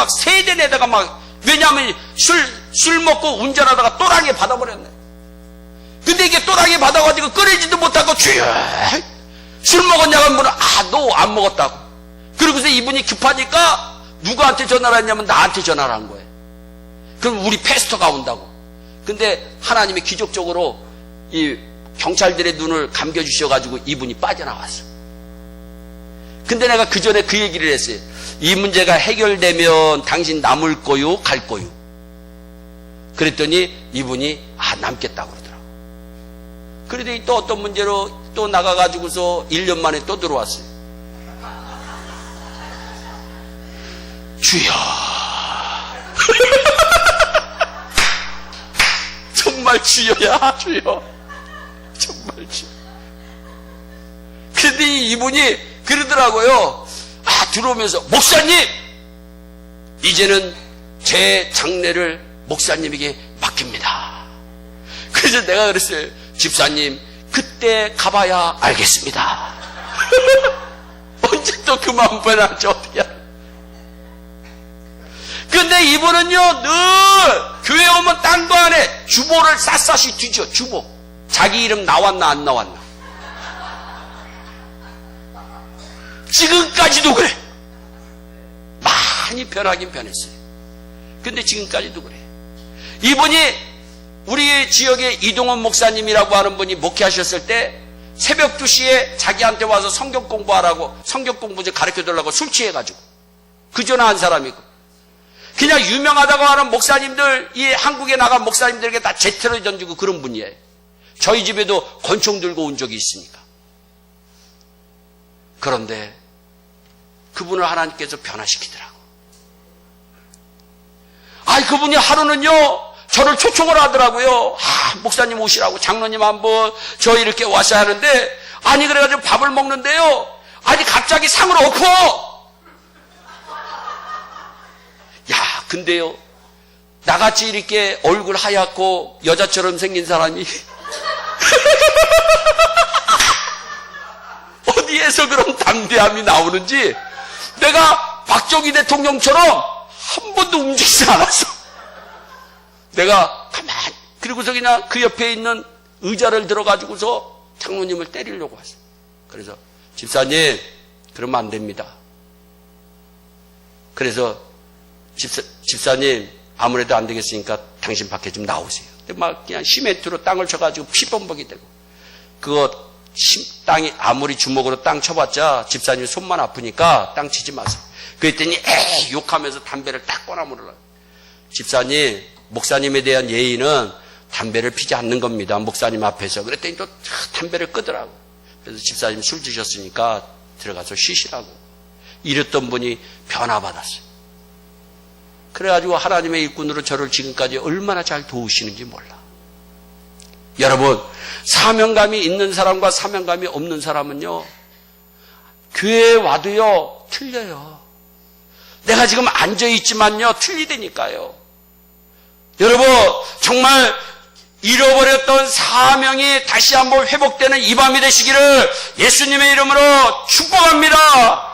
세 대에다가 막, 왜냐하면 술 먹고 운전하다가 또랑에 받아버렸네. 근데 이게 또랑에 받아가지고 끓이지도 못하고 주여 술 먹었냐고 하면 너 안 먹었다고. 그러고서 이분이 급하니까 누구한테 전화를 했냐면 나한테 전화를 한 거예요. 그럼 우리 패스터가 온다고. 근데 하나님이 기적적으로 이 경찰들의 눈을 감겨주셔가지고 이분이 빠져나왔어. 근데 내가 그 전에 그 얘기를 했어요. 이 문제가 해결되면 당신 남을 거요, 갈 거요. 그랬더니 이분이 남겠다고 그러더라고. 그러더니 또 어떤 문제로 또 나가가지고서 1년 만에 또 들어왔어요. 주여 정말 주여야 주여, 정말 주여. 근데 이분이 그러더라고요. 들어오면서 목사님, 이제는 제 장례를 목사님에게 맡깁니다. 그래서 내가 그랬어요. 집사님, 그때 가봐야 알겠습니다. 언제 또 그 마음 변할지 어떻게 알아. 근데 이분은요, 늘 교회 오면 땅도 안에 주보를 샅샅이 뒤져. 주보. 자기 이름 나왔나 안 나왔나. 지금까지도 그래. 많이 변하긴 변했어요. 근데 지금까지도 그래. 이분이 우리 지역에 이동원 목사님이라고 하는 분이 목회하셨을 때 새벽 2시에 자기한테 와서 성경 공부하라고, 성경 공부 좀 가르쳐달라고 술 취해가지고 그 전화 한 사람이고, 그냥 유명하다고 하는 목사님들, 이 한국에 나간 목사님들에게 다 제트를 던지고 그런 분이에요. 저희 집에도 권총 들고 온 적이 있으니까. 그런데 그분을 하나님께서 변화시키더라고. 그분이 하루는요, 저를 초청을 하더라고요. 목사님 오시라고, 장로님 한번 저 이렇게 왔어야 하는데, 그래가지고 밥을 먹는데요, 갑자기 상을 엎어. 근데요, 나같이 이렇게 얼굴 하얗고 여자처럼 생긴 사람이 어디에서 그런 담대함이 나오는지, 내가 박정희 대통령처럼 한 번도 움직이지 않았어. 내가 가만히, 그리고서 그냥 그 옆에 있는 의자를 들어가지고서 장로님을 때리려고 했어. 그래서 집사님, 그러면 안 됩니다. 그래서 집사님, 아무래도 안 되겠으니까 당신 밖에 좀 나오세요. 근데 막 그냥 시멘트로 땅을 쳐가지고 피범벅이 되고, 그거 땅이 아무리 주먹으로 땅 쳐봤자 집사님 손만 아프니까 땅 치지 마세요. 그랬더니 욕하면서 담배를 딱 꺼내물으라. 집사님, 목사님에 대한 예의는 담배를 피지 않는 겁니다. 목사님 앞에서. 그랬더니 또 담배를 끄더라고. 그래서 집사님 술 드셨으니까 들어가서 쉬시라고. 이랬던 분이 변화받았어요. 그래가지고 하나님의 일꾼으로 저를 지금까지 얼마나 잘 도우시는지 몰라. 여러분, 사명감이 있는 사람과 사명감이 없는 사람은요, 교회에 와도요, 틀려요. 내가 지금 앉아있지만요, 틀리다니까요. 여러분, 정말 잃어버렸던 사명이 다시 한번 회복되는 이 밤이 되시기를 예수님의 이름으로 축복합니다.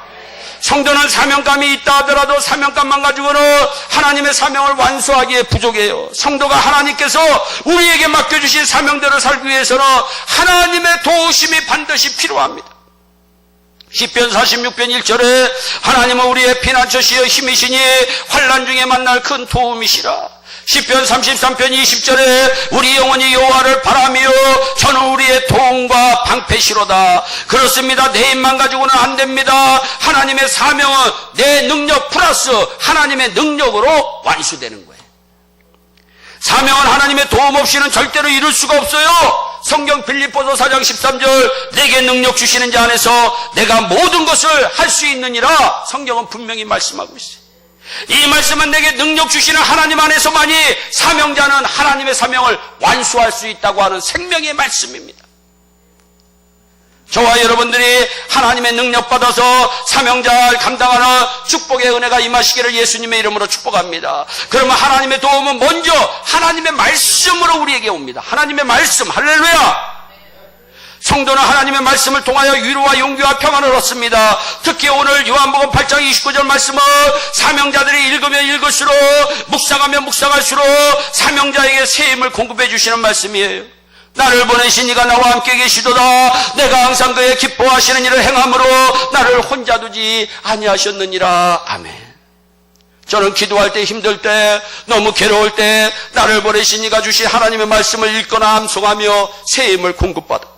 성도는 사명감이 있다 하더라도 사명감만 가지고는 하나님의 사명을 완수하기에 부족해요. 성도가 하나님께서 우리에게 맡겨주신 사명대로 살기 위해서는 하나님의 도우심이 반드시 필요합니다. 시편 46편 1절에 하나님은 우리의 피난처시여 힘이시니 환난 중에 만날 큰 도움이시라. 시편 33편 20절에 우리 영혼이 여호와를 바라며 저는 우리의 도움과 방패시로다. 그렇습니다. 내 힘만 가지고는 안 됩니다. 하나님의 사명은 내 능력 플러스 하나님의 능력으로 완수되는 거예요. 사명은 하나님의 도움 없이는 절대로 이룰 수가 없어요. 성경 빌립보서 4장 13절 내게 능력 주시는 자 안에서 내가 모든 것을 할 수 있느니라 성경은 분명히 말씀하고 있어요. 이 말씀은 내게 능력 주시는 하나님 안에서만이 사명자는 하나님의 사명을 완수할 수 있다고 하는 생명의 말씀입니다. 저와 여러분들이 하나님의 능력 받아서 사명자를 감당하는 축복의 은혜가 임하시기를 예수님의 이름으로 축복합니다. 그러면 하나님의 도움은 먼저 하나님의 말씀으로 우리에게 옵니다. 하나님의 말씀, 할렐루야! 성도는 하나님의 말씀을 통하여 위로와 용기와 평안을 얻습니다. 특히 오늘 요한복음 8장 29절 말씀은 사명자들이 읽으면 읽을수록 묵상하면 묵상할수록 사명자에게 새 힘을 공급해 주시는 말씀이에요. 나를 보내신 이가 나와 함께 계시도다. 내가 항상 그의 기뻐하시는 일을 행함으로 나를 혼자 두지 아니하셨느니라. 아멘. 저는 기도할 때 힘들 때 너무 괴로울 때 나를 보내신 이가 주신 하나님의 말씀을 읽거나 암송하며 새 힘을 공급받아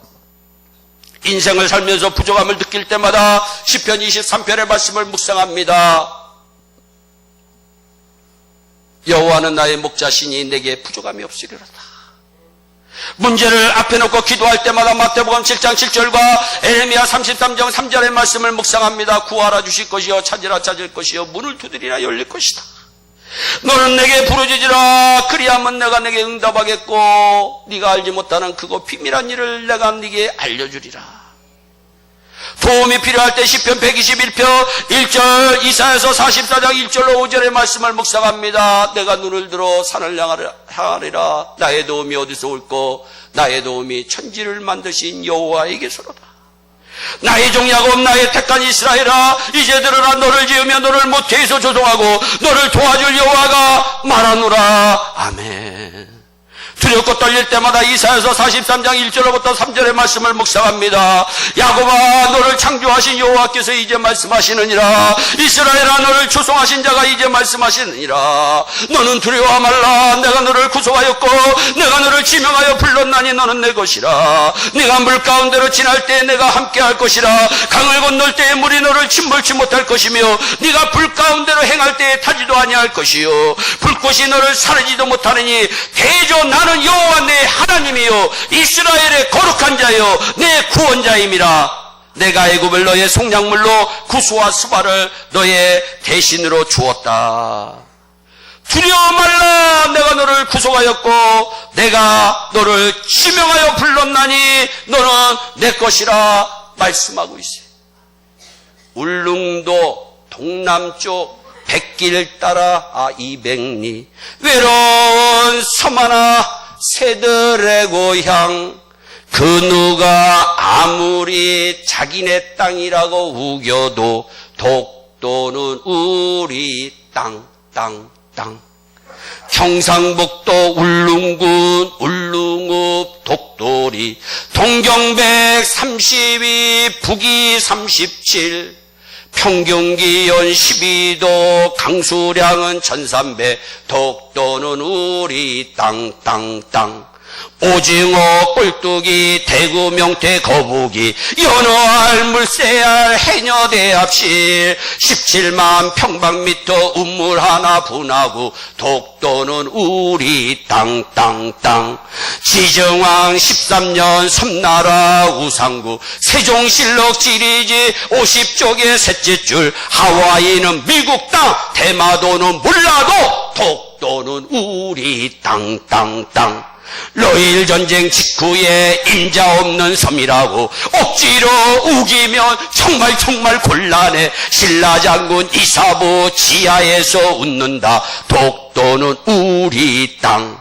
인생을 살면서 부족함을 느낄 때마다 시편 23편의 말씀을 묵상합니다. 여호와는 나의 목자시니 내게 부족함이 없으리로다. 문제를 앞에 놓고 기도할 때마다 마태복음 7장 7절과 에레미야 33장 3절의 말씀을 묵상합니다. 구하라 주실 것이요 찾으라 찾을 것이요 문을 두드리라 열릴 것이다. 너는 내게 부르짖으라 그리하면 내가 내게 응답하겠고 네가 알지 못하는 크고 비밀한 일을 내가 네게 알려주리라. 도움이 필요할 때 시편 121편 1절 이사야서 44장 1절로 5절의 말씀을 묵상합니다. 내가 눈을 들어 산을 향하리라. 나의 도움이 어디서 올꼬 나의 도움이 천지를 만드신 여호와에게서로다. 나의 종 야곱 나의 택한 이스라엘아 이제 들으라. 너를 지으며 너를 모태에서 조성하고 너를 도와줄 여호와가 말하노라. 아멘. 두렵고 떨릴 때마다 이사야서 43장 1절로부터 3절의 말씀을 묵상합니다. 야곱아 너를 창조하신 여호와께서 이제 말씀하시느니라. 이스라엘아 너를 조성하신 자가 이제 말씀하시느니라. 너는 두려워 말라. 내가 너를 구속하였고 내가 너를 지명하여 불렀나니 너는 내 것이라. 네가 물 가운데로 지날 때 내가 함께할 것이라. 강을 건널 때에 물이 너를 침몰치 못할 것이며 네가 불 가운데로 행할 때에 타지도 아니할 것이요 불꽃이 너를 사르지도 못하느니 대저 나는 여호와 내 하나님이요 이스라엘의 거룩한 자요 내 구원자임이라. 내가 애굽을 너의 속량물로 구수와 스바를 너의 대신으로 주었다. 두려워 말라. 내가 너를 구속하였고 내가 너를 지명하여 불렀나니 너는 내 것이라 말씀하고 있어요. 울릉도 동남쪽 백길 따라 200리 외로운 섬 하나 새들의 고향 그 누가 아무리 자기네 땅이라고 우겨도 독도는 우리 땅 경상북도 울릉군 울릉읍 독도리 동경백 32 북위 37 평균기온 12도 강수량은 1300 독도는 우리 땅 오징어, 꼴뚜기, 대구, 명태, 거북이, 연어알, 물새알, 해녀, 대합실 17만 평방미터 우물 하나 분하고 독도는 우리 땅 지정왕 13년 섬나라 우상구 세종실록 지리지 50쪽의 셋째 줄 하와이는 미국 땅 대마도는 몰라도 독도는 우리 땅 땅땅 러일 전쟁 직후에 임자 없는 섬이라고 억지로 우기면 정말 곤란해. 신라 장군 이사부 지하에서 웃는다. 독도는 우리 땅.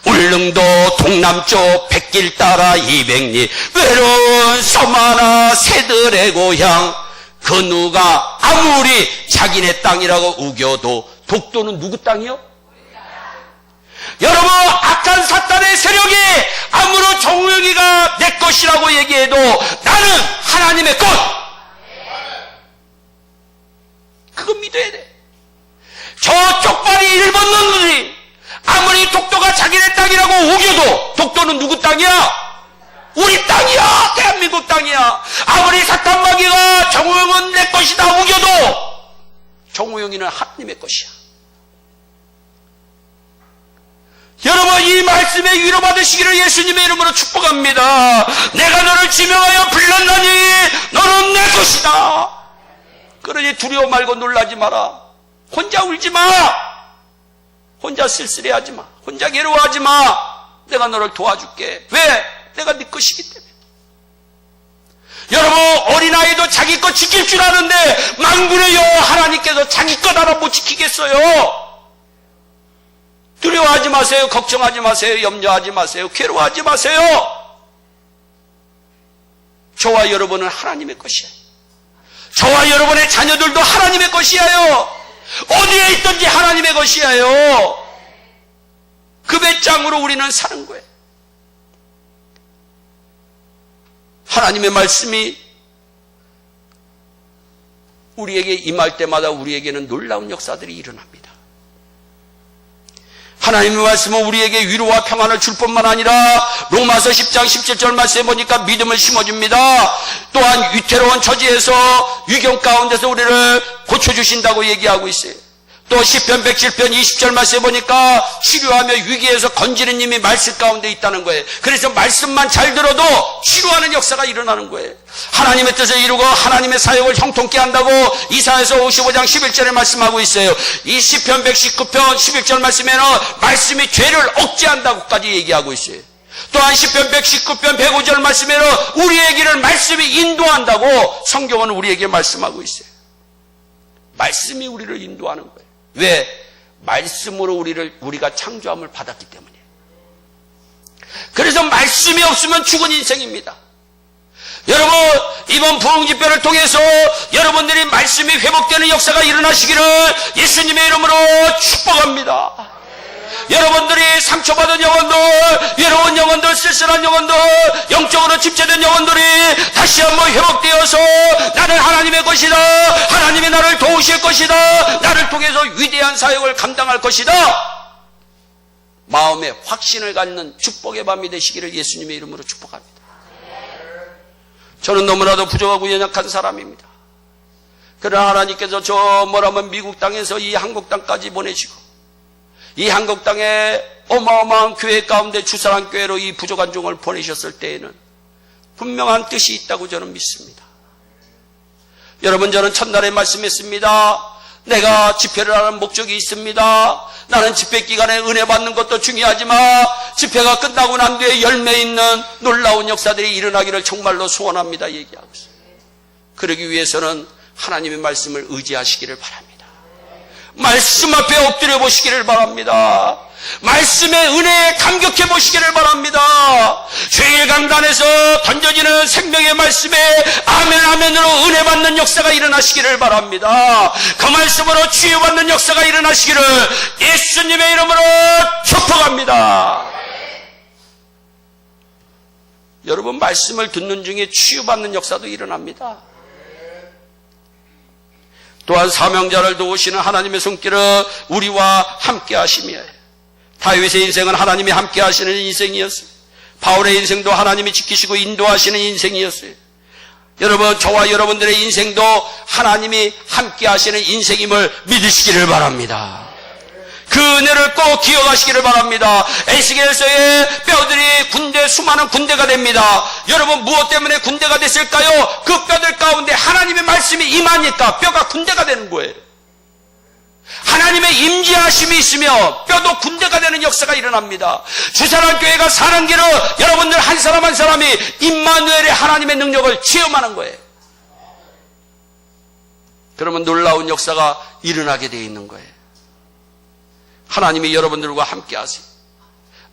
울릉도 동남쪽 백길 따라 200리 외로운 섬 하나 새들의 고향. 그 누가 아무리 자기네 땅이라고 우겨도 독도는 누구 땅이요? 여러분, 악한 사탄의 세력이 아무런 정우영이가 내 것이라고 얘기해도 나는 하나님의 것. 그거 믿어야 돼. 저 쪽발이 일본 놈들이 아무리 독도가 자기네 땅이라고 우겨도 독도는 누구 땅이야? 우리 땅이야. 대한민국 땅이야. 아무리 사탄마귀가 정우영은 내 것이다 우겨도 정우영이는 하나님의 것이야. 여러분, 이 말씀에 위로받으시기를 예수님의 이름으로 축복합니다. 내가 너를 지명하여 불렀나니 너는 내 것이다. 그러니 두려워 말고 놀라지 마라. 혼자 울지 마. 혼자 쓸쓸해하지 마. 혼자 괴로워하지 마. 내가 너를 도와줄게. 왜? 내가 네 것이기 때문에. 여러분, 어린아이도 자기 것 지킬 줄 아는데 망군의 여호와 하나님께서 자기 것 하나 못 지키겠어요? 두려워하지 마세요. 걱정하지 마세요. 염려하지 마세요. 괴로워하지 마세요. 저와 여러분은 하나님의 것이에요. 저와 여러분의 자녀들도 하나님의 것이에요. 어디에 있든지 하나님의 것이에요. 그 배짱으로 우리는 사는 거예요. 하나님의 말씀이 우리에게 임할 때마다 우리에게는 놀라운 역사들이 일어납니다. 하나님의 말씀은 우리에게 위로와 평안을 줄 뿐만 아니라 로마서 10장 17절 말씀에 보니까 믿음을 심어줍니다. 또한 위태로운 처지에서 위경 가운데서 우리를 고쳐주신다고 얘기하고 있어요. 또 시편 107편 20절 말씀에 보니까 치료하며 위기에서 건지는 님이 말씀 가운데 있다는 거예요. 그래서 말씀만 잘 들어도 치료하는 역사가 일어나는 거예요. 하나님의 뜻을 이루고 하나님의 사역을 형통케 한다고 이사야서 55장 11절에 말씀하고 있어요. 이 시편 119편 11절 말씀에는 말씀이 죄를 억제한다고까지 얘기하고 있어요. 또한 시편 119편 105절 말씀에는 우리의 길을 말씀이 인도한다고 성경은 우리에게 말씀하고 있어요. 말씀이 우리를 인도하는 거예요. 왜? 말씀으로 우리가 창조함을 받았기 때문이에요. 그래서 말씀이 없으면 죽은 인생입니다. 여러분, 이번 부흥집회를 통해서 여러분들이 말씀이 회복되는 역사가 일어나시기를 예수님의 이름으로 축복합니다. 여러분들이 상처받은 영혼들, 외로운 영혼들, 쓸쓸한 영혼들, 영적으로 집체된 영혼들이 다시 한번 회복되어서 나는 하나님의 것이다, 하나님이 나를 도우실 것이다, 나를 통해서 위대한 사역을 감당할 것이다, 마음에 확신을 갖는 축복의 밤이 되시기를 예수님의 이름으로 축복합니다. 저는 너무나도 부족하고 연약한 사람입니다. 그러나 하나님께서 저 뭐라면 미국 땅에서 이 한국 땅까지 보내시고 이 한국 땅에 어마어마한 교회 가운데 주사랑 교회로 이 부족한 종을 보내셨을 때에는 분명한 뜻이 있다고 저는 믿습니다. 여러분, 저는 첫날에 말씀했습니다. 내가 집회를 하는 목적이 있습니다. 나는 집회 기간에 은혜 받는 것도 중요하지만 집회가 끝나고 난 뒤에 열매 있는 놀라운 역사들이 일어나기를 정말로 소원합니다. 얘기하고 있어요. 그러기 위해서는 하나님의 말씀을 의지하시기를 바랍니다. 말씀 앞에 엎드려 보시기를 바랍니다. 말씀의 은혜에 감격해 보시기를 바랍니다. 죄의 강단에서 던져지는 생명의 말씀에 아멘 아멘으로 은혜 받는 역사가 일어나시기를 바랍니다. 그 말씀으로 치유받는 역사가 일어나시기를 예수님의 이름으로 축복합니다. 여러분, 말씀을 듣는 중에 치유받는 역사도 일어납니다. 또한 사명자를 도우시는 하나님의 손길은 우리와 함께 하심이에요. 다윗의 인생은 하나님이 함께 하시는 인생이었어요. 바울의 인생도 하나님이 지키시고 인도하시는 인생이었어요. 여러분, 저와 여러분들의 인생도 하나님이 함께 하시는 인생임을 믿으시기를 바랍니다. 그 은혜를 꼭 기억하시기를 바랍니다. 에스겔서의 뼈들이 군대, 수많은 군대가 됩니다. 여러분, 무엇 때문에 군대가 됐을까요? 그 뼈들 가운데 하나님의 말씀이 임하니까 뼈가 군대가 되는 거예요. 하나님의 임재하심이 있으며 뼈도 군대가 되는 역사가 일어납니다. 주사랑교회가 사는 길은 여러분들 한 사람 한 사람이 임마누엘의 하나님의 능력을 체험하는 거예요. 그러면 놀라운 역사가 일어나게 되어 있는 거예요. 하나님이 여러분들과 함께 하세요.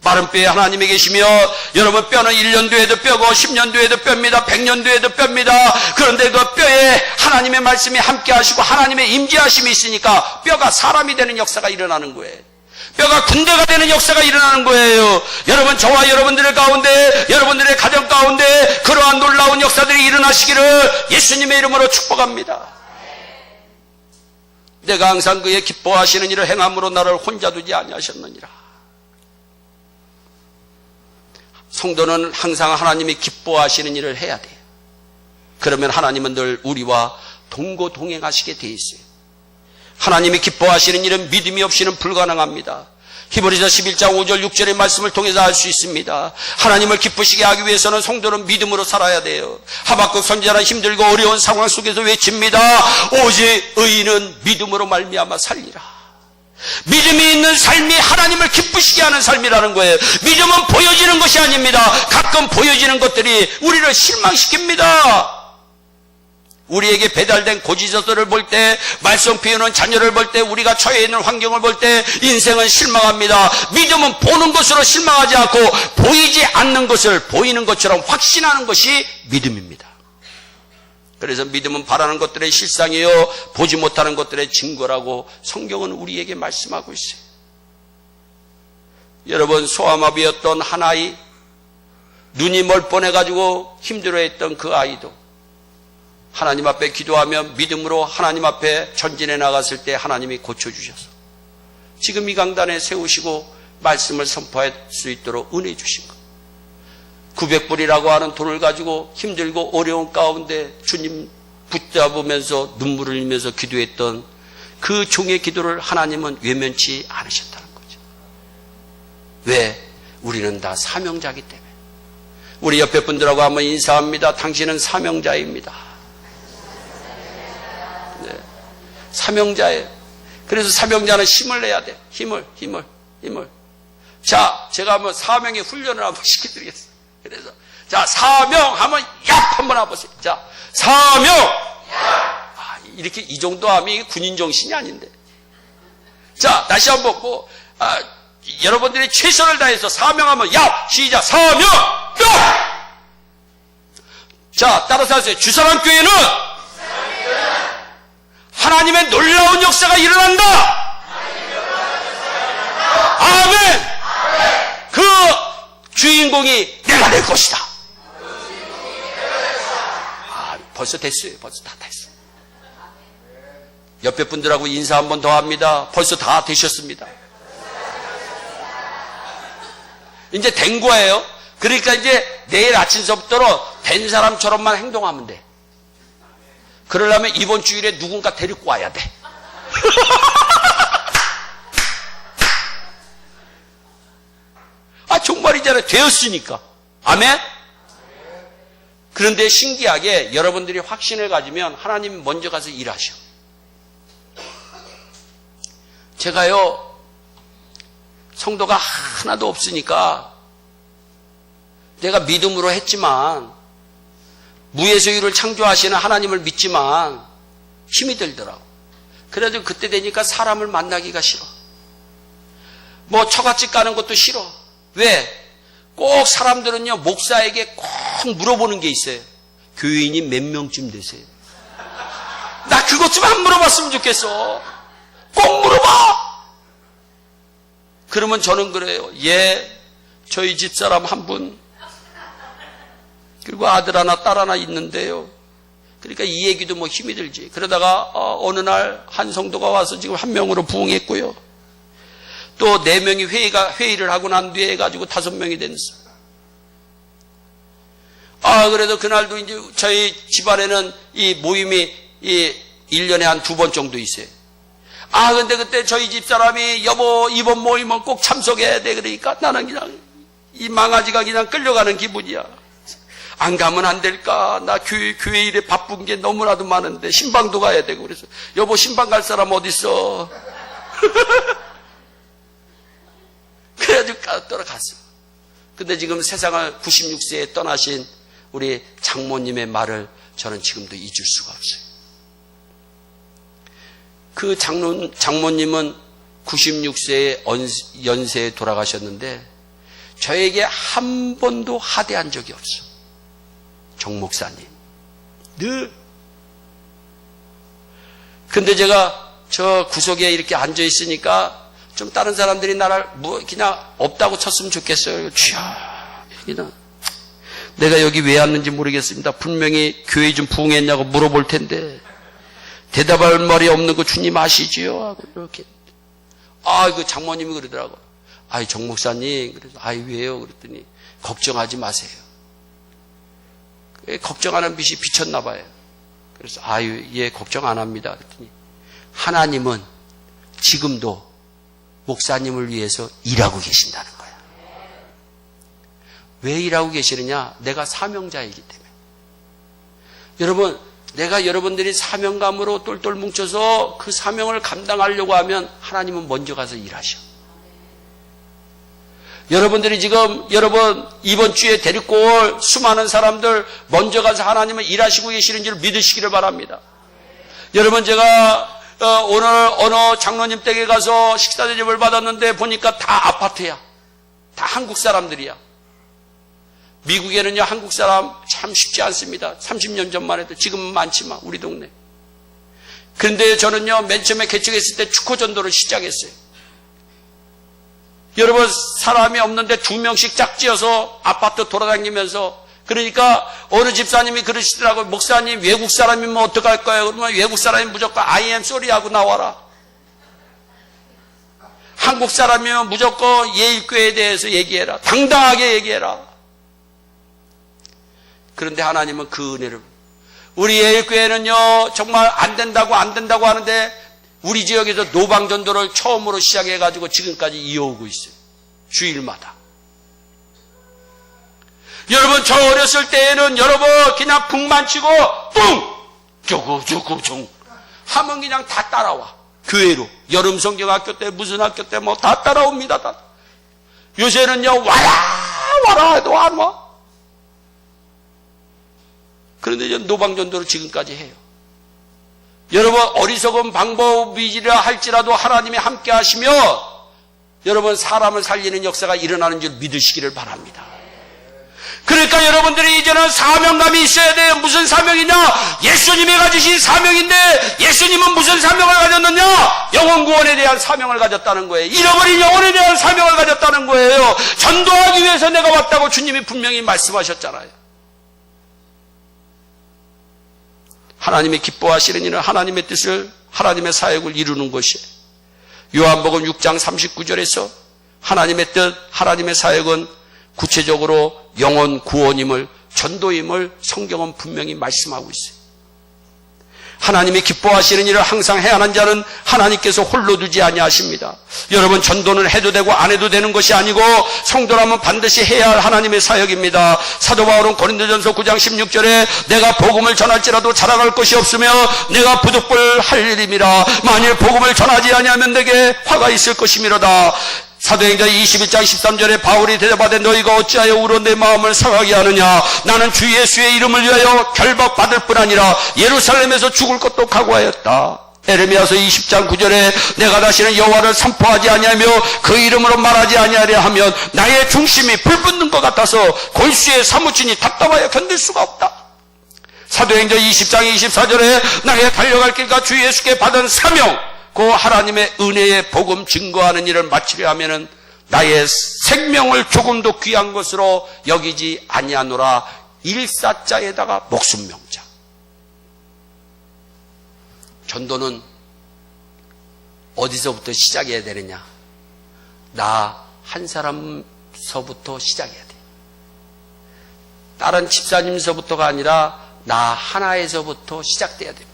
마른 뼈에 하나님이 계시며 여러분 뼈는 1년 뒤에도 뼈고 10년 뒤에도 뼈입니다. 100년 뒤에도 뼈입니다. 그런데 그 뼈에 하나님의 말씀이 함께 하시고 하나님의 임재하심이 있으니까 뼈가 사람이 되는 역사가 일어나는 거예요. 뼈가 군대가 되는 역사가 일어나는 거예요. 여러분, 저와 여러분들의 가운데, 여러분들의 가정 가운데 그러한 놀라운 역사들이 일어나시기를 예수님의 이름으로 축복합니다. 내가 항상 그의 기뻐하시는 일을 행함으로 나를 혼자 두지 아니하셨느니라. 성도는 항상 하나님이 기뻐하시는 일을 해야 돼요. 그러면 하나님은 늘 우리와 동고동행하시게 돼 있어요. 하나님이 기뻐하시는 일은 믿음이 없이는 불가능합니다. 히브리서 11장 5절 6절의 말씀을 통해서 알 수 있습니다. 하나님을 기쁘시게 하기 위해서는 성도는 믿음으로 살아야 돼요. 하박국 선지자는 힘들고 어려운 상황 속에서 외칩니다. 오직 의인은 믿음으로 말미암아 살리라. 믿음이 있는 삶이 하나님을 기쁘시게 하는 삶이라는 거예요. 믿음은 보여지는 것이 아닙니다. 가끔 보여지는 것들이 우리를 실망시킵니다. 우리에게 배달된 고지서들을 볼 때, 말썽 피우는 자녀를 볼 때, 우리가 처해 있는 환경을 볼 때 인생은 실망합니다. 믿음은 보는 것으로 실망하지 않고 보이지 않는 것을 보이는 것처럼 확신하는 것이 믿음입니다. 그래서 믿음은 바라는 것들의 실상이요 보지 못하는 것들의 증거라고 성경은 우리에게 말씀하고 있어요. 여러분, 소아마비였던 한 아이, 눈이 멀뻔해가지고 힘들어했던 그 아이도 하나님 앞에 기도하며 믿음으로 하나님 앞에 전진해 나갔을 때 하나님이 고쳐주셔서 지금 이 강단에 세우시고 말씀을 선포할 수 있도록 은혜 주신 것. 900불이라고 하는 돈을 가지고 힘들고 어려운 가운데 주님 붙잡으면서 눈물을 흘리면서 기도했던 그 종의 기도를 하나님은 외면치 않으셨다는 거죠. 왜? 우리는 다 사명자이기 때문에. 우리 옆에 분들하고 한번 인사합니다. 당신은 사명자입니다. 네. 사명자예요. 그래서 사명자는 힘을 내야 돼. 힘을. 자, 제가 한번 사명의 훈련을 한번 시켜드리겠습니다. 그래서 자, 사명하면 얍 한번 해보세요. 자, 사명. 이렇게 이 정도 하면 이게 군인 정신이 아닌데. 자, 다시 한번 여러분들이 최선을 다해서 사명하면 얍. 시작. 사명. 얍. 자, 따라서 하세요. 주사랑교회는 하나님의 놀라운 역사가 일어난다. 아멘. 그 주인공이 내가 될 것이다. 벌써 됐어요. 벌써 다 됐어요. 옆에 분들하고 인사 한 번 더 합니다. 벌써 다 되셨습니다. 이제 된 거예요. 그러니까 이제 내일 아침서부터 된 사람처럼만 행동하면 돼. 그러려면 이번 주일에 누군가 데리고 와야 돼. 정말이잖아요. 되었으니까. 아멘? 그런데 신기하게 여러분들이 확신을 가지면 하나님이 먼저 가서 일하셔. 제가요, 성도가 하나도 없으니까 내가 믿음으로 했지만, 무에서유를 창조하시는 하나님을 믿지만 힘이 들더라고. 그래도 그때 되니까 사람을 만나기가 싫어. 뭐 처갓집 가는 것도 싫어. 왜? 꼭 사람들은요, 목사에게 꼭 물어보는 게 있어요. 교인이 몇 명쯤 되세요? 나 그것 좀 안 물어봤으면 좋겠어. 꼭 물어봐! 그러면 저는 그래요. 예, 저희 집사람 한 분, 그리고 아들 하나, 딸 하나 있는데요. 그러니까 이 얘기도 뭐 힘이 들지. 그러다가 어느 날 한 성도가 와서 지금 한 명으로 부흥했고요. 또 4명이 회의를 하고 난 뒤에 해가지고 5명이 됐어. 그래도 그날도 이제 저희 집안에는 이 모임이 1년에 한 2번 정도 있어요. 근데 그때 저희 집사람이 여보, 이번 모임은 꼭 참석해야 돼. 그러니까 나는 그냥 이 망아지가 그냥 끌려가는 기분이야. 안 가면 안 될까? 나 교회 일에 바쁜 게 너무나도 많은데 신방도 가야 되고. 그래서 여보, 신방 갈 사람 어디 있어? 그래가지고 돌아갔어. 근데 지금 세상을 96세에 떠나신 우리 장모님의 말을 저는 지금도 잊을 수가 없어요. 그 장모님은 96세의 연세에 돌아가셨는데 저에게 한 번도 하대한 적이 없어. 정 목사님. 늘. 근데 제가 저 구석에 이렇게 앉아 있으니까 좀 다른 사람들이 나를 뭐 그냥 없다고 쳤으면 좋겠어요. 주여, 여기는 내가 여기 왜 왔는지 모르겠습니다. 분명히 교회 좀 부흥했냐고 물어볼 텐데 대답할 말이 없는 거 주님 아시지요? 하고 이렇게. 그 장모님이 그러더라고. 정 목사님. 그래서 왜요? 그랬더니 걱정하지 마세요. 걱정하는 빛이 비쳤나 봐요. 그래서 예, 걱정 안 합니다. 그랬더니 하나님은 지금도 목사님을 위해서 일하고 계신다는 거야. 왜 일하고 계시느냐? 내가 사명자이기 때문에. 여러분, 내가 여러분들이 사명감으로 똘똘 뭉쳐서 그 사명을 감당하려고 하면 하나님은 먼저 가서 일하셔. 여러분들이 지금 이번 주에 데리고 올 수많은 사람들 먼저 가서 하나님은 일하시고 계시는 줄 믿으시기를 바랍니다. 여러분, 제가 오늘 어느 장로님 댁에 가서 식사 대접을 받았는데 보니까 다 아파트야. 다 한국 사람들이야. 미국에는요, 한국 사람 참 쉽지 않습니다. 30년 전만 해도. 지금은 많지만 우리 동네. 그런데 저는요, 맨 처음에 개척했을 때 축호전도를 시작했어요. 여러분, 사람이 없는데 2명씩 짝지어서 아파트 돌아다니면서, 그러니까 어느 집사님이 그러시더라고요. 목사님, 외국 사람이면 어떡할 거예요? 그러면 외국 사람이 무조건 I am sorry 하고 나와라. 한국 사람이면 무조건 예일교회에 대해서 얘기해라. 당당하게 얘기해라. 그런데 하나님은 그 은혜를, 우리 예일교회는요, 정말 안 된다고 하는데 우리 지역에서 노방전도를 처음으로 시작해가지고 지금까지 이어오고 있어요. 주일마다. 여러분, 저 어렸을 때에는 여러분 그냥 북만 치고 뿡! 저거 하면 그냥 다 따라와. 교회로. 여름 성경학교 때 무슨 학교 때 뭐 다 따라옵니다. 다. 요새는요, 와라 해도 안 와. 그런데 이제 노방전도를 지금까지 해요. 여러분, 어리석은 방법이라 할지라도 하나님이 함께 하시며 여러분, 사람을 살리는 역사가 일어나는 줄 믿으시기를 바랍니다. 그러니까 여러분들이 이제는 사명감이 있어야 돼요. 무슨 사명이냐? 예수님이 가지신 사명인데 예수님은 무슨 사명을 가졌느냐? 영혼 구원에 대한 사명을 가졌다는 거예요. 잃어버린 영혼에 대한 사명을 가졌다는 거예요. 전도하기 위해서 내가 왔다고 주님이 분명히 말씀하셨잖아요. 하나님이 기뻐하시는 일은 하나님의 뜻을, 하나님의 사역을 이루는 것이에요. 요한복음 6장 39절에서 하나님의 뜻, 하나님의 사역은 구체적으로 영혼 구원임을, 전도임을 성경은 분명히 말씀하고 있어요. 하나님이 기뻐하시는 일을 항상 해야하는 자는 하나님께서 홀로 두지 아니하십니다. 여러분, 전도는 해도 되고 안 해도 되는 것이 아니고 성도라면 반드시 해야 할 하나님의 사역입니다. 사도 바울은 고린도전서 9장 16절에 내가 복음을 전할지라도 자랑할 것이 없으며 내가 부득불 할 일임이라. 만일 복음을 전하지 아니하면 내게 화가 있을 것이미로다. 사도행전 21장 13절에 바울이 대답하되 너희가 어찌하여 울어 내 마음을 상하게 하느냐? 나는 주 예수의 이름을 위하여 결박받을 뿐 아니라 예루살렘에서 죽을 것도 각오하였다. 에레미야서 20장 9절에 내가 다시는 여호와를 선포하지 아니하며 그 이름으로 말하지 아니하려 하면 나의 중심이 불붙는 것 같아서 골수에 사무치니 답답하여 견딜 수가 없다. 사도행전 20장 24절에 나의 달려갈 길과 주 예수께 받은 사명, 그 하나님의 은혜의 복음 증거하는 일을 마치려 하면은 나의 생명을 조금도 귀한 것으로 여기지 아니하노라. 일사자에다가 목숨명자. 전도는 어디서부터 시작해야 되느냐? 나 한 사람서부터 시작해야 돼. 다른 집사님서부터가 아니라 나 하나에서부터 시작돼야 됩니다.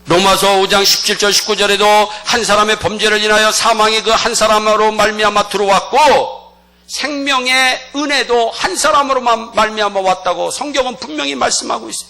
로마서 5장 17절 19절에도 한 사람의 범죄를 인하여 사망이 그 한 사람으로 말미암아 들어왔고 생명의 은혜도 한 사람으로만 말미암아 왔다고 성경은 분명히 말씀하고 있어요.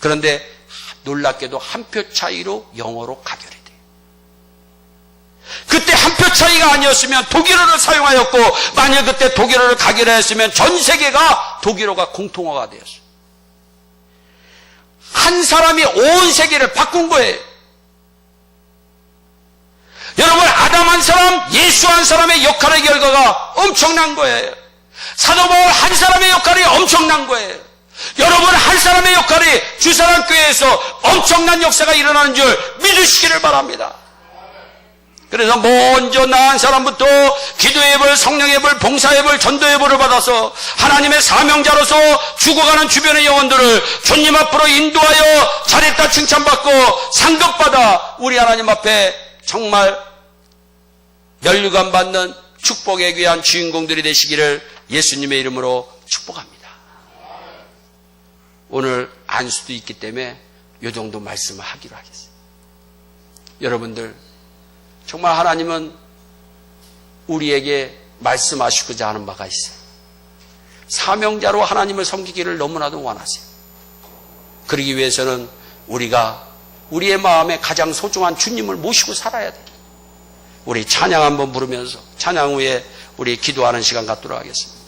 그런데 놀랍게도 한 표 차이로 영어로 가결이 돼요. 그때 한 표 차이가 아니었으면 독일어를 사용하였고, 만약 그때 독일어를 가결하였으면 전 세계가 독일어가 공통어가 되었어요. 한 사람이 온 세계를 바꾼 거예요. 여러분, 아담 한 사람, 예수 한 사람의 역할의 결과가 엄청난 거예요. 사도 바울 한 사람의 역할이 엄청난 거예요. 여러분, 한 사람의 역할이 주사랑교회에서 엄청난 역사가 일어나는 줄 믿으시기를 바랍니다. 그래서 먼저 나 한 사람부터 기도의 볼, 성령의 볼, 봉사의 볼, 전도의 볼을 받아서 하나님의 사명자로서 죽어가는 주변의 영혼들을 주님 앞으로 인도하여 잘했다 칭찬받고 상급받아 우리 하나님 앞에 정말 면류관 받는 축복에 귀한 주인공들이 되시기를 예수님의 이름으로 축복합니다. 오늘 안수도 있기 때문에 이 정도 말씀을 하기로 하겠습니다. 여러분들, 정말 하나님은 우리에게 말씀하시고자 하는 바가 있어요. 사명자로 하나님을 섬기기를 너무나도 원하세요. 그러기 위해서는 우리가 우리의 마음에 가장 소중한 주님을 모시고 살아야 돼요. 우리 찬양 한번 부르면서 찬양 후에 우리 기도하는 시간 갖도록 하겠습니다.